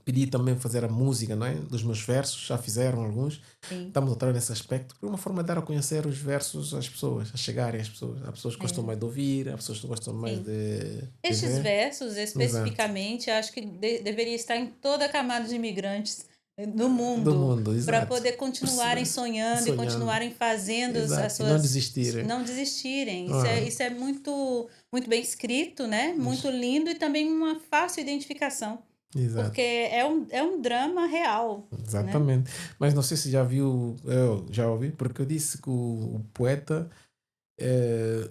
Speaker 2: pedi também fazer a música, não é? Dos meus versos, já fizeram alguns.
Speaker 1: Sim,
Speaker 2: Estamos a trabalhar nesse aspecto, por uma forma de dar a conhecer os versos às pessoas, a chegarem às pessoas. Há pessoas que gostam
Speaker 1: é,
Speaker 2: mais de ouvir, há pessoas que gostam mais
Speaker 1: sim.
Speaker 2: de
Speaker 1: Estes
Speaker 2: ver.
Speaker 1: versos,
Speaker 2: Exato.
Speaker 1: especificamente, acho que deveria estar em toda a camada de imigrantes do
Speaker 2: Do
Speaker 1: mundo,
Speaker 2: mundo,
Speaker 1: para
Speaker 2: exato.
Speaker 1: poder continuarem
Speaker 2: Perceber,
Speaker 1: sonhando e
Speaker 2: sonhando.
Speaker 1: continuarem fazendo as
Speaker 2: Exato. E não
Speaker 1: suas.
Speaker 2: desistirem.
Speaker 1: Não desistirem.
Speaker 2: Ah,
Speaker 1: Isso é muito, muito bem escrito, né? Muito
Speaker 2: mas-
Speaker 1: lindo e também uma fácil identificação, porque
Speaker 2: exato.
Speaker 1: é um drama real, né?
Speaker 2: Exatamente. Mas não sei se já viu, eu já ouvi, porque eu disse que o poeta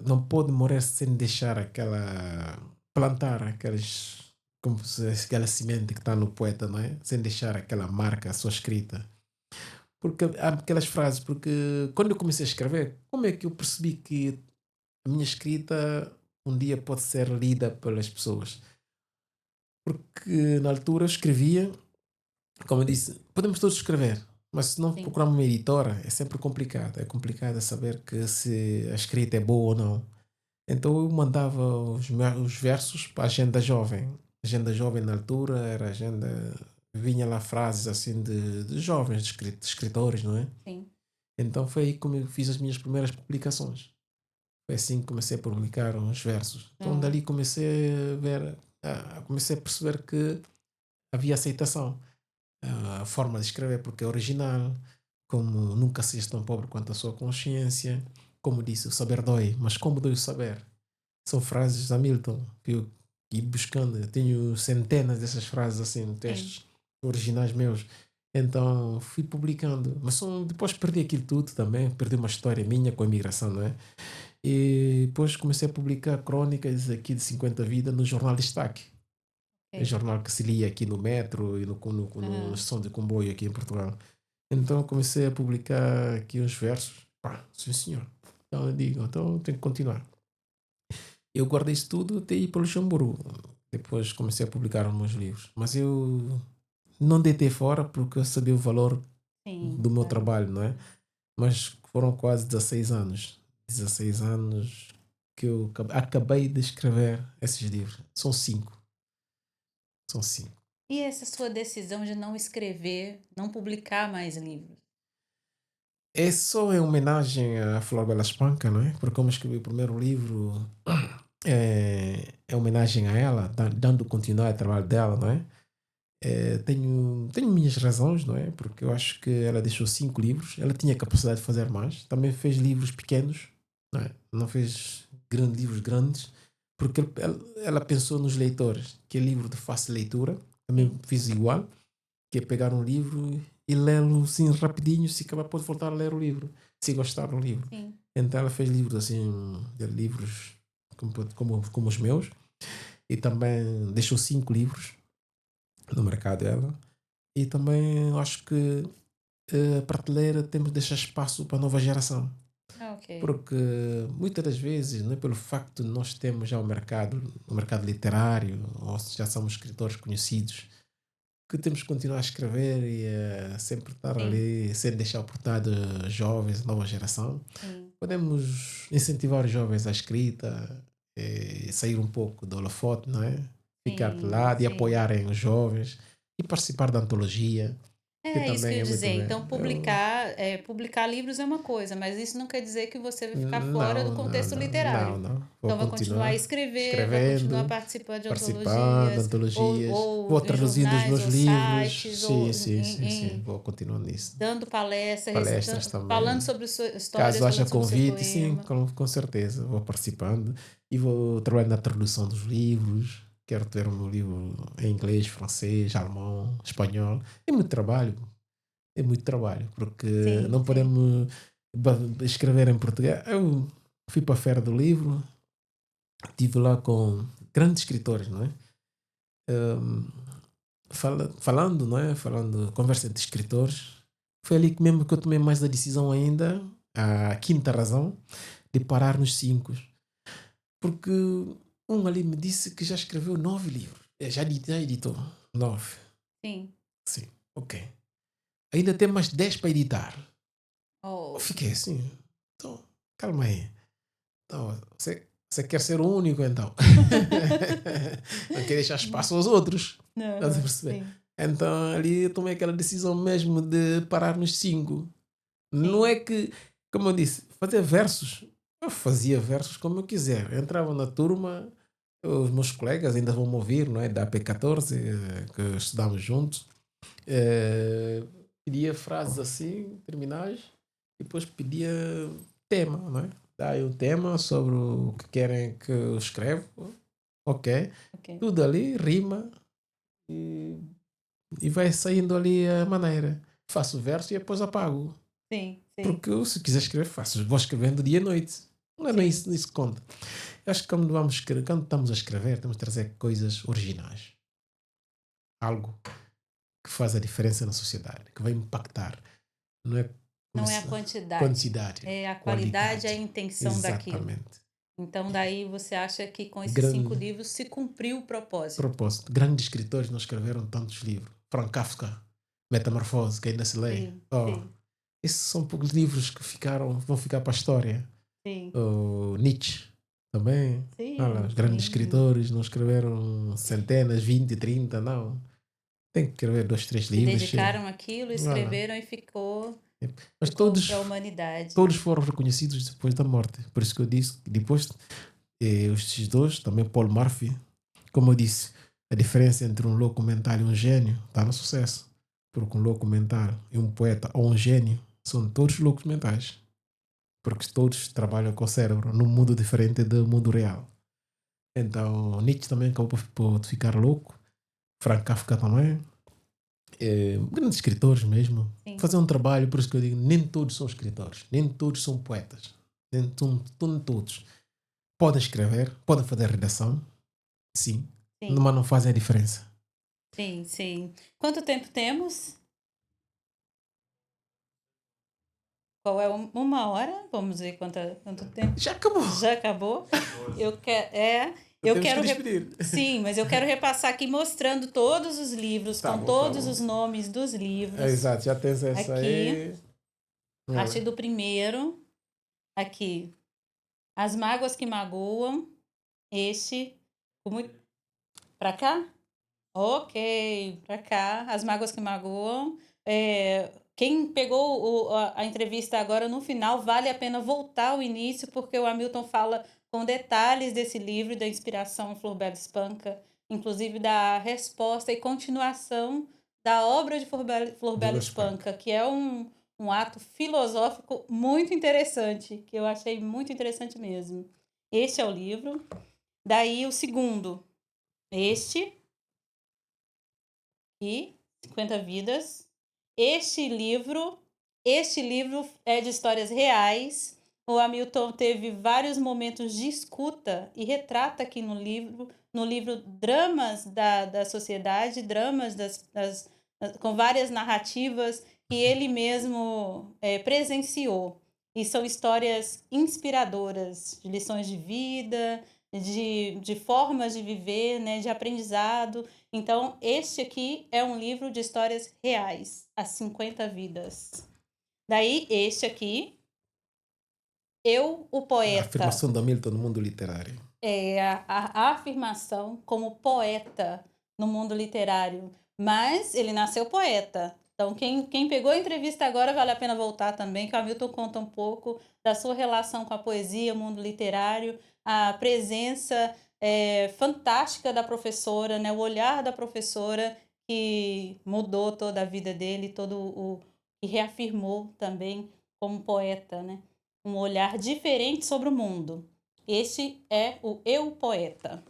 Speaker 2: não pode morrer sem deixar aquela. Plantar aquelas. Como se diz, aquela semente que está no poeta, não é? Sem deixar aquela marca, a sua escrita. Porque há aquelas frases, porque quando eu comecei a escrever, como é que eu percebi que a minha escrita um dia pode ser lida pelas pessoas? Porque na altura eu escrevia, como eu disse, podemos todos escrever, mas se não
Speaker 1: Sim.
Speaker 2: procurar uma editora é sempre complicado. É complicado saber que se a escrita é boa ou não. Então eu mandava os versos para a Agenda Jovem. Agenda Jovem na altura era agenda. Vinha lá frases assim de jovens, de escritores, não é?
Speaker 1: Sim.
Speaker 2: Então foi aí que eu fiz as minhas primeiras publicações. Foi assim que comecei a publicar uns versos. Então
Speaker 1: Ah,
Speaker 2: dali comecei a ver, comecei a perceber que havia aceitação. A forma de escrever porque é original, como nunca sejas tão pobre quanto a sua consciência, como disse, o saber dói, mas como dói o saber? São frases de Hamilton que eu ia buscando. Eu tenho centenas dessas frases assim,
Speaker 1: sim.
Speaker 2: textos originais meus. Então fui publicando, mas depois perdi aquilo tudo também, perdi uma história minha com a imigração, não é? E depois comecei a publicar crónicas aqui de 50 Vida no Jornal Destaque. É um
Speaker 1: Ok.
Speaker 2: jornal que se lia aqui no metro e no
Speaker 1: Aham.
Speaker 2: estação de comboio aqui em Portugal. Então comecei a publicar aqui uns versos. Pá, sim senhor. Então eu digo, então tenho que continuar. Eu guardei isso tudo até ir para o Luxemburgo. Depois comecei a publicar alguns livros. Mas eu não deitei fora porque eu sabia o valor
Speaker 1: Sim.
Speaker 2: do meu
Speaker 1: Aham.
Speaker 2: trabalho, não é? Mas foram quase 16 anos. 16 anos que eu acabei de escrever esses livros. São cinco. São cinco.
Speaker 1: E essa sua decisão de não escrever, não publicar mais livros?
Speaker 2: É só em homenagem a Flor Bela Espanca, não é? Porque como eu escrevi o primeiro livro, é homenagem a ela, dando continuidade ao trabalho dela, não é? Tenho minhas razões, não é? Porque eu acho que ela deixou cinco livros, ela tinha capacidade de fazer mais, também fez livros pequenos, não é? Não fez livros grandes, porque ela pensou nos leitores, que é livro de fácil leitura, também
Speaker 1: Sim,
Speaker 2: fiz igual, que é pegar um livro e lê-lo assim rapidinho, se acabar pode voltar a ler o livro, se gostar do livro.
Speaker 1: sim.
Speaker 2: Então ela fez livros assim, de livros como os meus, e também deixou cinco livros no mercado dela. E também acho que a prateleira temos de deixar espaço para a nova geração.
Speaker 1: Ah, ok.
Speaker 2: Porque muitas das vezes, não é pelo facto de nós termos já o mercado literário, ou se já somos escritores conhecidos, que temos que continuar a escrever e sempre estar
Speaker 1: Sim,
Speaker 2: ali, sem deixar oportunidade a jovens, nova geração.
Speaker 1: sim,
Speaker 2: Podemos incentivar os jovens à escrita, sair um pouco do holofote, não é? Ficar de
Speaker 1: sim,
Speaker 2: lado e
Speaker 1: sim.
Speaker 2: apoiarem os jovens e participar da antologia, que
Speaker 1: É isso que eu
Speaker 2: também
Speaker 1: ia
Speaker 2: é muito
Speaker 1: dizer.
Speaker 2: bem.
Speaker 1: Então, publicar livros é uma coisa, mas isso não quer dizer que você vai ficar fora do
Speaker 2: Não, não,
Speaker 1: contexto
Speaker 2: não, não,
Speaker 1: literário.
Speaker 2: não. Vou
Speaker 1: Então, vai continuar a
Speaker 2: continuar
Speaker 1: escrever, vai continuar
Speaker 2: escrevendo,
Speaker 1: participando de
Speaker 2: participando de
Speaker 1: antologias,
Speaker 2: antologias,
Speaker 1: ou
Speaker 2: vou
Speaker 1: em
Speaker 2: traduzindo os
Speaker 1: jornais,
Speaker 2: meus
Speaker 1: ou
Speaker 2: livros.
Speaker 1: sites,
Speaker 2: Sim,
Speaker 1: ou
Speaker 2: sim, sim, sim. Vou continuar nisso.
Speaker 1: dando palestras,
Speaker 2: Palestras
Speaker 1: falando
Speaker 2: também.
Speaker 1: sobre sua
Speaker 2: Caso
Speaker 1: histórias,
Speaker 2: haja
Speaker 1: falando sobre o seu
Speaker 2: convite, sim,
Speaker 1: poema.
Speaker 2: com certeza. Vou participando e vou trabalhar na tradução dos livros. Quero ter um livro em inglês, francês, alemão, espanhol. É muito trabalho, porque
Speaker 1: Sim,
Speaker 2: não
Speaker 1: sim.
Speaker 2: podemos escrever em português. Eu fui para a Feira do Livro, estive lá com grandes escritores, não é? Hum, falando, não é? Falando, conversa entre escritores. Foi ali que mesmo que eu tomei mais a decisão ainda. a quinta razão de parar nos cinco. Porque um ali me disse que já escreveu 9 livros. Já editou 9.
Speaker 1: Sim.
Speaker 2: Sim, ok. Ainda tem mais 10 para editar. Eu
Speaker 1: Oh.
Speaker 2: fiquei assim. Então, calma aí. Então, você quer ser o único, então. Não quer deixar espaço aos outros. Estás a perceber?
Speaker 1: Sim,
Speaker 2: Então, ali eu tomei aquela decisão mesmo de parar nos 5. Não é
Speaker 1: sim,
Speaker 2: que, como eu disse, fazer versos. Eu fazia versos como eu quiser. Eu entrava na turma, os meus colegas ainda vão me ouvir, não é? Da AP14, que estudamos juntos. Eh, Pedia frases assim, terminais, e depois pedia tema, não é? Dá aí um tema sobre o que querem que eu escreva. Ok.
Speaker 1: ok.
Speaker 2: Tudo ali, rima, e, e vai saindo ali a maneira. Faço o verso e depois apago.
Speaker 1: Sim, sim,
Speaker 2: Porque eu, se quiser escrever, faço. Vou escrevendo dia e noite. Não é nem
Speaker 1: sim,
Speaker 2: isso que conta. Eu acho que quando estamos a escrever, temos de trazer coisas originais. Algo que faz a diferença na sociedade, que vai impactar. Não é
Speaker 1: não é a
Speaker 2: começar.
Speaker 1: quantidade,
Speaker 2: Quantidade,
Speaker 1: é a qualidade e a
Speaker 2: qualidade.
Speaker 1: intenção daquilo.
Speaker 2: Exatamente.
Speaker 1: Então daí você acha que com esses 5
Speaker 2: Grande
Speaker 1: livros se cumpriu o propósito.
Speaker 2: propósito. Grandes escritores não escreveram tantos livros. Frank Kafka, Metamorfose, que ainda se lê.
Speaker 1: Sim,
Speaker 2: Oh,
Speaker 1: sim,
Speaker 2: esses são poucos livros que vão ficar para a história.
Speaker 1: sim,
Speaker 2: O Nietzsche também. Olha,
Speaker 1: sim,
Speaker 2: os grandes
Speaker 1: sim.
Speaker 2: escritores não escreveram centenas, 20, 30, não. Tem que escrever 2, 3
Speaker 1: Se
Speaker 2: livros, chega.
Speaker 1: dedicaram àquilo,
Speaker 2: Olha.
Speaker 1: escreveram e ficou
Speaker 2: Mas
Speaker 1: ficou para a
Speaker 2: todos,
Speaker 1: humanidade.
Speaker 2: todos foram reconhecidos depois da morte. Por isso que eu disse que depois, estes dois, também Paul Murphy, como eu disse, a diferença entre um louco mental e um gênio está no sucesso. Porque um louco mental e um poeta ou um gênio são todos loucos mentais. Porque todos trabalham com o cérebro num mundo diferente do mundo real. Então, Nietzsche também acabou por ficar louco. Frank Kafka também. Grandes escritores mesmo.
Speaker 1: Sim,
Speaker 2: Fazer um trabalho, por isso que eu digo, nem todos são escritores. Nem todos são poetas. Nem todos. Podem escrever, podem fazer redação, sim.
Speaker 1: sim,
Speaker 2: Mas não fazem a diferença.
Speaker 1: sim, sim. Quanto tempo temos? Qual é? 1 hora? Vamos ver quanto tempo.
Speaker 2: Já acabou.
Speaker 1: Já acabou? Eu quero, eu
Speaker 2: Temos que
Speaker 1: quero,
Speaker 2: despedir.
Speaker 1: sim, mas eu quero repassar aqui mostrando todos os livros,
Speaker 2: Tá
Speaker 1: com
Speaker 2: bom, tá
Speaker 1: todos
Speaker 2: bom.
Speaker 1: os nomes dos livros.
Speaker 2: Exato, já tens essa
Speaker 1: Aqui,
Speaker 2: aí.
Speaker 1: a partir
Speaker 2: Olha.
Speaker 1: do primeiro, aqui, As Mágoas que Magoam, este, para cá? Ok, para cá, As Mágoas que Magoam. Quem pegou a entrevista agora no final, vale a pena voltar ao início, porque o Hamilton fala com detalhes desse livro, da inspiração Florbela Espanca, inclusive da resposta e continuação da obra de Florbela
Speaker 2: Douglas Frank.
Speaker 1: Espanca, que é um ato filosófico muito interessante, que eu achei muito interessante mesmo. Este é o livro. Daí o segundo, este e 50 Vidas. Este livro, este livro é de histórias reais. O Hamilton teve vários momentos de escuta e retrata aqui no livro dramas da sociedade, dramas com várias narrativas que ele mesmo presenciou. E são histórias inspiradoras, de lições de vida, de formas de viver, né, de aprendizado. Então, este aqui é um livro de histórias reais, As 50 Vidas. Daí, este aqui, Eu, o
Speaker 2: A
Speaker 1: Poeta,
Speaker 2: afirmação da Milton no mundo literário.
Speaker 1: é a afirmação como poeta no mundo literário. Mas ele nasceu poeta. Então, quem pegou a entrevista agora, vale a pena voltar também, que o Hamilton conta um pouco da sua relação com a poesia, o mundo literário, a presença fantástica da professora, né? O olhar da professora que mudou toda a vida dele, e reafirmou também como poeta, né? Um olhar diferente sobre o mundo. Este é o Eu Poeta.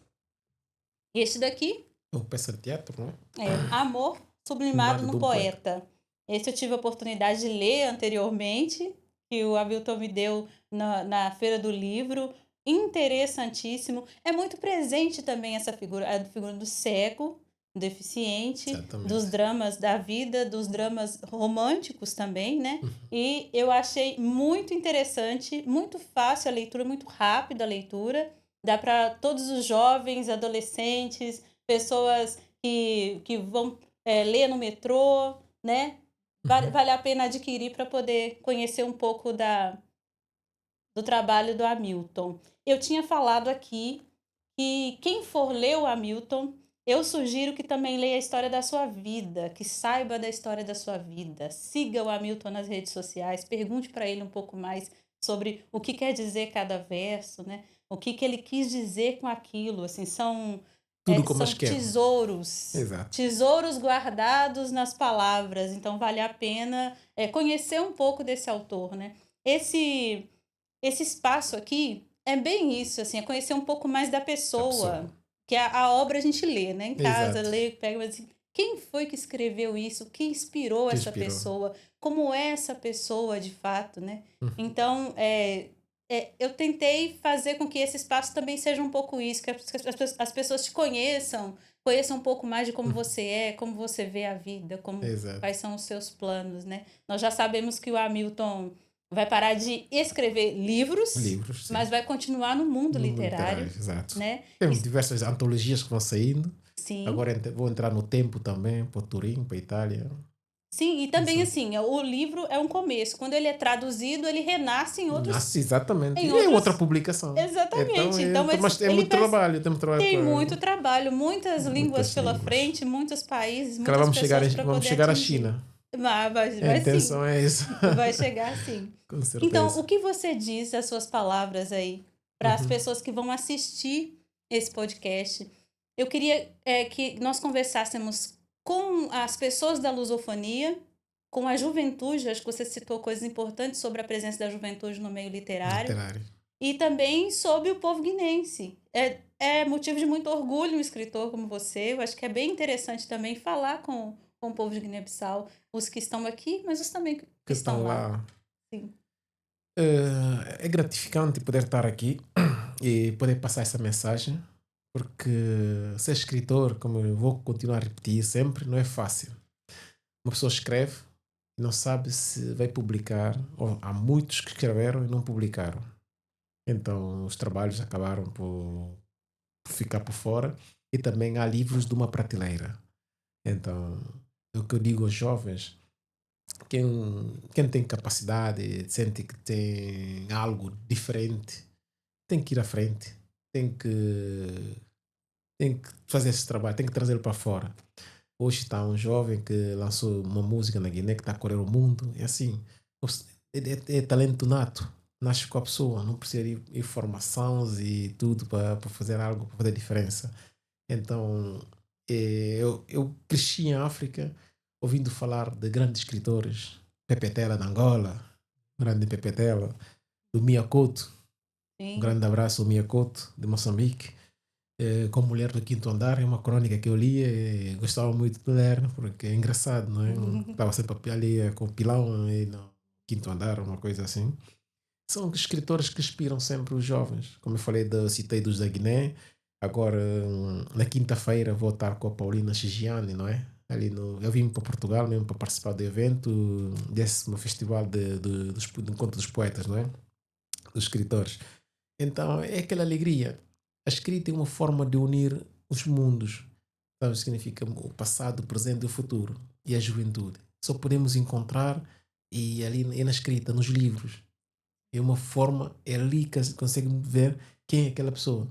Speaker 1: Este daqui
Speaker 2: É uma peça de teatro, não é?
Speaker 1: é Amor Sublimado
Speaker 2: Filmado
Speaker 1: no
Speaker 2: de um poeta.
Speaker 1: Poeta. Este eu tive a oportunidade de ler anteriormente, que o Hamilton me deu na Feira do Livro. Interessantíssimo. É muito presente também essa figura, a figura do cego, deficiente, dos
Speaker 2: Exatamente.
Speaker 1: dramas da vida, dos dramas românticos também, né.
Speaker 2: Uhum.
Speaker 1: E eu achei muito interessante, muito fácil a leitura, muito rápida a leitura. Dá para todos os jovens, adolescentes, pessoas que vão, ler no metrô, né.
Speaker 2: Uhum.
Speaker 1: Vale a pena adquirir para poder conhecer um pouco do trabalho do Hamilton. Eu tinha falado aqui que quem for ler o Hamilton, eu sugiro que também leia a história da sua vida, que saiba da história da sua vida. Siga o Hamilton nas redes sociais, pergunte para ele um pouco mais sobre o que quer dizer cada verso, né? O que ele quis dizer com aquilo, assim,
Speaker 2: Tudo como eu
Speaker 1: são
Speaker 2: escrevo.
Speaker 1: tesouros,
Speaker 2: Exato.
Speaker 1: tesouros guardados nas palavras, então vale a pena, conhecer um pouco desse autor, né. Esse esse espaço aqui é bem isso, assim, é conhecer um pouco mais da
Speaker 2: Da
Speaker 1: pessoa,
Speaker 2: pessoa.
Speaker 1: que a obra a gente lê, né, em casa,
Speaker 2: Exato.
Speaker 1: lê, pega, mas assim, quem foi que escreveu isso? Quem inspirou
Speaker 2: Que
Speaker 1: essa
Speaker 2: inspirou.
Speaker 1: pessoa? Como é essa pessoa de fato, né?
Speaker 2: Uhum.
Speaker 1: Então, eu tentei fazer com que esse espaço também seja um pouco isso, que as pessoas te conheçam, conheçam um pouco mais de como
Speaker 2: Uhum.
Speaker 1: você é, como você vê a vida,
Speaker 2: Exato.
Speaker 1: quais são os seus planos, né? Nós já sabemos que o Hamilton vai parar de escrever livros,
Speaker 2: Livros, sim.
Speaker 1: mas vai continuar no mundo
Speaker 2: No mundo literário,
Speaker 1: literário,
Speaker 2: exato.
Speaker 1: né?
Speaker 2: Temos diversas antologias que vão saindo.
Speaker 1: Sim,
Speaker 2: Agora vou entrar no tempo também, para o Turim, para a Itália.
Speaker 1: sim, e também
Speaker 2: Isso.
Speaker 1: assim, o livro é um começo. Quando ele é traduzido, ele renasce
Speaker 2: Nasce exatamente.
Speaker 1: em
Speaker 2: E é outra
Speaker 1: outros,
Speaker 2: publicação. Então,
Speaker 1: exatamente. Então,
Speaker 2: mas
Speaker 1: mas
Speaker 2: é
Speaker 1: ele
Speaker 2: muito
Speaker 1: vai
Speaker 2: trabalho. Temos trabalho
Speaker 1: tem
Speaker 2: para
Speaker 1: muito trabalho, muitas línguas
Speaker 2: muitas
Speaker 1: pela
Speaker 2: línguas.
Speaker 1: frente, muitos países,
Speaker 2: Se calhar
Speaker 1: muitas pessoas para
Speaker 2: vamos
Speaker 1: poder
Speaker 2: chegar à
Speaker 1: atingir.
Speaker 2: China. A
Speaker 1: Vai sim,
Speaker 2: intenção é isso.
Speaker 1: vai chegar sim.
Speaker 2: Com
Speaker 1: Então,
Speaker 2: certeza.
Speaker 1: o que você diz, as suas palavras aí, para as
Speaker 2: Uhum.
Speaker 1: pessoas que vão assistir esse podcast? Eu queria, que nós conversássemos com as pessoas da lusofonia, com a juventude, acho que você citou coisas importantes sobre a presença da juventude no meio literário,
Speaker 2: Literário.
Speaker 1: e também sobre o povo guinense. É motivo de muito orgulho um escritor como você, eu acho que é bem interessante também falar com o povo de Guiné-Bissau, os que estão aqui, mas os também que
Speaker 2: Que
Speaker 1: estão
Speaker 2: estão
Speaker 1: lá.
Speaker 2: lá.
Speaker 1: Sim.
Speaker 2: É gratificante poder estar aqui e poder passar essa mensagem, porque ser escritor, como eu vou continuar a repetir sempre, não é fácil. Uma pessoa escreve e não sabe se vai publicar, ou há muitos que escreveram e não publicaram. Então os trabalhos acabaram por ficar por fora e também há livros de uma prateleira. Então, o que eu digo aos jovens, quem tem capacidade, sente que tem algo diferente, tem que ir à frente, tem que, tem que fazer esse trabalho, tem que trazê-lo para fora. Hoje está um jovem que lançou uma música na Guiné que está a correr o mundo, e assim, é talento nato, nasce com a pessoa, não precisa de informações e tudo para fazer algo, para fazer diferença. Então, eu cresci em África ouvindo falar de grandes escritores, Pepe Tela de Angola, grande Pepe Tela, do Mia Couto, um
Speaker 1: Sim.
Speaker 2: grande abraço ao Mia Couto, de Moçambique. Com Mulher do Quinto Andar, é uma crônica que eu lia e gostava muito de ler, porque é engraçado, não é? Estava sempre ali com o pilão e no quinto andar, uma coisa assim. São escritores que inspiram sempre os jovens. Como eu falei, citei dos da Guiné. Agora, na quinta-feira, vou estar com a Paulina Chigiani, não é? Eu vim para Portugal mesmo para participar do evento, desse no festival do Encontro dos Poetas, não é? Dos escritores. Então, é aquela alegria. A escrita é uma forma de unir os mundos. Sabe? Significa o passado, o presente e o futuro. E a juventude. Só podemos encontrar e ali é na escrita, nos livros. É uma forma, é ali que se consegue ver quem é aquela pessoa.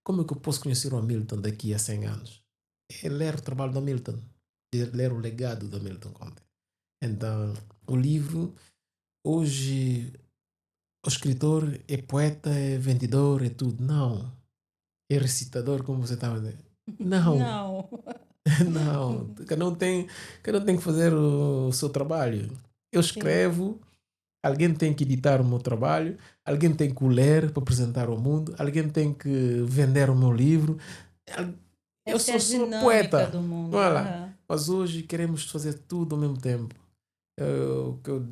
Speaker 2: Como é que eu posso conhecer o Hamilton daqui a 100 anos? É ler o trabalho do Hamilton, é ler o legado do Hamilton Conte. Então, o livro, hoje, o escritor é poeta, é vendedor, é tudo. Não. É recitador, como você estava a dizer. Não,
Speaker 1: Não.
Speaker 2: não. Cada um tem que fazer o seu trabalho. Eu
Speaker 1: Sim.
Speaker 2: escrevo, alguém tem que editar o meu trabalho, alguém tem que o ler para apresentar ao mundo, alguém tem que vender o meu livro. Al- Eu
Speaker 1: Essa é a
Speaker 2: sou
Speaker 1: dinâmica
Speaker 2: poeta,
Speaker 1: do mundo.
Speaker 2: olha lá.
Speaker 1: Aham.
Speaker 2: Mas hoje queremos fazer tudo ao mesmo tempo. O que eu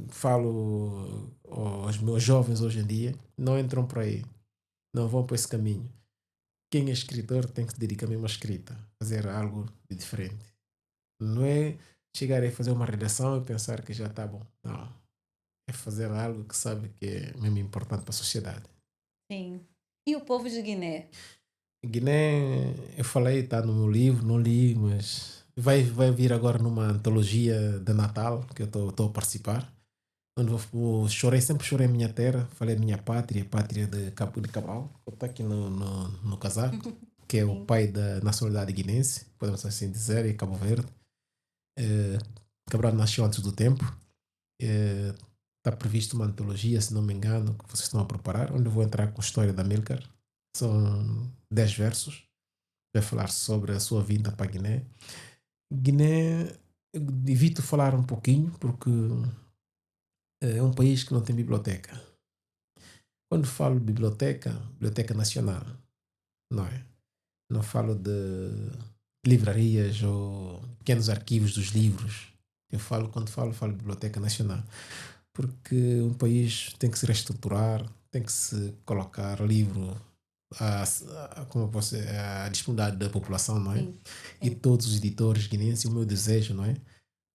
Speaker 2: falo aos meus jovens hoje em dia, não entram por aí, não vão por esse caminho. Quem é escritor tem que se dedicar mesmo à escrita. fazer algo de diferente. Não é chegar e fazer uma redação e pensar que já está bom. Não. É fazer algo que sabe que é mesmo importante para a sociedade.
Speaker 1: Sim. E o povo de Guiné?
Speaker 2: Guiné, eu falei, está no meu livro, não li, mas vai vir agora numa antologia de Natal que eu estou a participar. Onde chorei, sempre chorei a minha terra, falei minha pátria, pátria de Cabo de Cabral, que está aqui no casaco, que é o
Speaker 1: Sim.
Speaker 2: pai da nacionalidade guinense, podemos assim dizer, e Cabo Verde. Eh, Cabral nasceu antes do tempo. Está previsto uma antologia, se não me engano, que vocês estão a preparar, onde eu vou entrar com a história da Milcar. São 10 versos. Vai falar sobre a sua vinda para a Guiné. Guiné, eu evito falar um pouquinho, porque é um país que não tem biblioteca. Quando falo biblioteca, biblioteca nacional, não é? Não falo de livrarias ou pequenos arquivos dos livros. Quando falo biblioteca nacional. Porque um país tem que se reestruturar, tem que se colocar livro como você, à disponibilidade da população, não é?
Speaker 1: Sim.
Speaker 2: E
Speaker 1: Sim.
Speaker 2: todos os editores guineenses, o meu desejo, não é?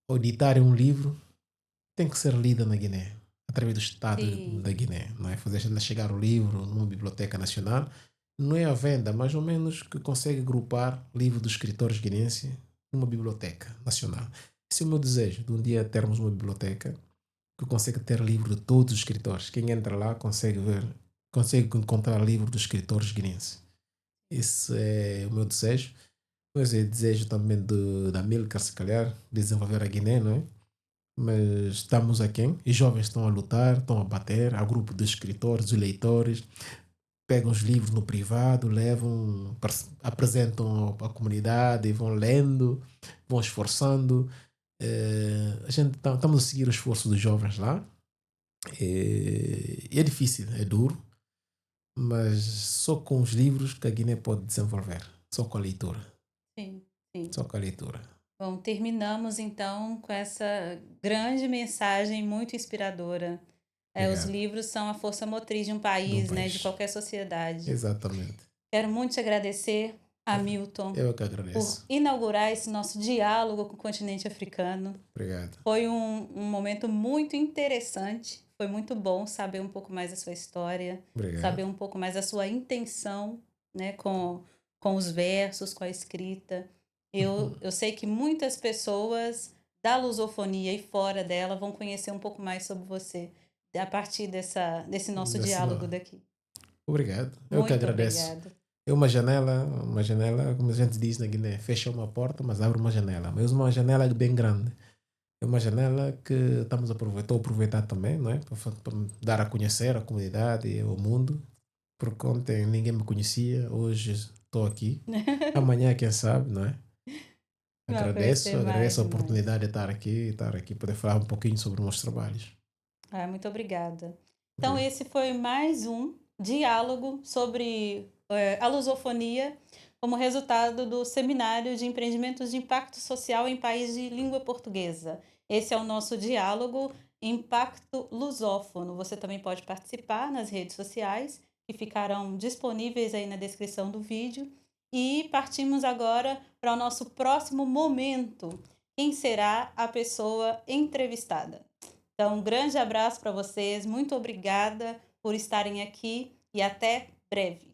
Speaker 2: Ao editar um livro, tem que ser lida na Guiné, através do Estado da
Speaker 1: Sim.
Speaker 2: Guiné, não é? Fazer chegar o livro numa biblioteca nacional, não é à venda, mais ou menos que consegue agrupar livros dos escritores guineenses numa biblioteca nacional. Esse é o meu desejo, de um dia termos uma biblioteca que consegue ter livro de todos os escritores. Quem entra lá consegue ver, consegue encontrar livro dos escritores guineenses. Esse é o meu desejo. Mas é desejo também da Milcar, se calhar, desenvolver a Guiné, não é? Mas estamos aqui, os jovens estão a lutar, estão a bater, há grupo de escritores, de leitores, pegam os livros no privado, levam, apresentam à comunidade, vão lendo, vão esforçando. A gente estamos a seguir o esforço dos jovens lá. É difícil, é duro, mas só com os livros que a Guiné pode desenvolver, só com a leitura,
Speaker 1: Sim. Sim.
Speaker 2: só com a leitura.
Speaker 1: Bom, terminamos então com essa grande mensagem muito inspiradora. Os
Speaker 2: Obrigado.
Speaker 1: livros são a força motriz de um
Speaker 2: De um
Speaker 1: país, né, de
Speaker 2: país.
Speaker 1: qualquer sociedade.
Speaker 2: Exatamente.
Speaker 1: Quero muito te agradecer, Hamilton,
Speaker 2: Eu é que
Speaker 1: por
Speaker 2: agradeço.
Speaker 1: inaugurar esse nosso diálogo com o continente africano.
Speaker 2: Obrigado.
Speaker 1: Foi um momento muito interessante. Foi muito bom saber um pouco mais da sua história,
Speaker 2: Obrigado.
Speaker 1: saber um pouco mais da sua intenção, né, com os versos, com a escrita. Eu sei que muitas pessoas da lusofonia e fora dela vão conhecer um pouco mais sobre você a partir desse nosso diálogo daqui.
Speaker 2: Obrigado. Eu que
Speaker 1: Muito
Speaker 2: agradeço.
Speaker 1: obrigada.
Speaker 2: É uma janela, como a gente diz na Guiné, fecha uma porta, mas abre uma janela. Mas uma janela bem grande. É uma janela que estamos a aproveitar, estou a aproveitar também, não é? Para dar a conhecer a comunidade e o mundo. Porque ontem ninguém me conhecia, hoje estou aqui. Amanhã, quem sabe, não é?
Speaker 1: Vai conhecer
Speaker 2: Agradeço
Speaker 1: mais
Speaker 2: a
Speaker 1: e mais.
Speaker 2: oportunidade de estar aqui, poder falar um pouquinho sobre os meus trabalhos.
Speaker 1: Muito obrigada. Então,
Speaker 2: Obrigado.
Speaker 1: esse foi mais um diálogo sobre a lusofonia como resultado do Seminário de Empreendimentos de Impacto Social em País de Língua Portuguesa. Esse é o nosso diálogo Impacto Lusófono. Você também pode participar nas redes sociais, que ficarão disponíveis aí na descrição do vídeo. E partimos agora para o nosso próximo momento. Quem será a pessoa entrevistada? Então, um grande abraço para vocês, muito obrigada por estarem aqui e até breve.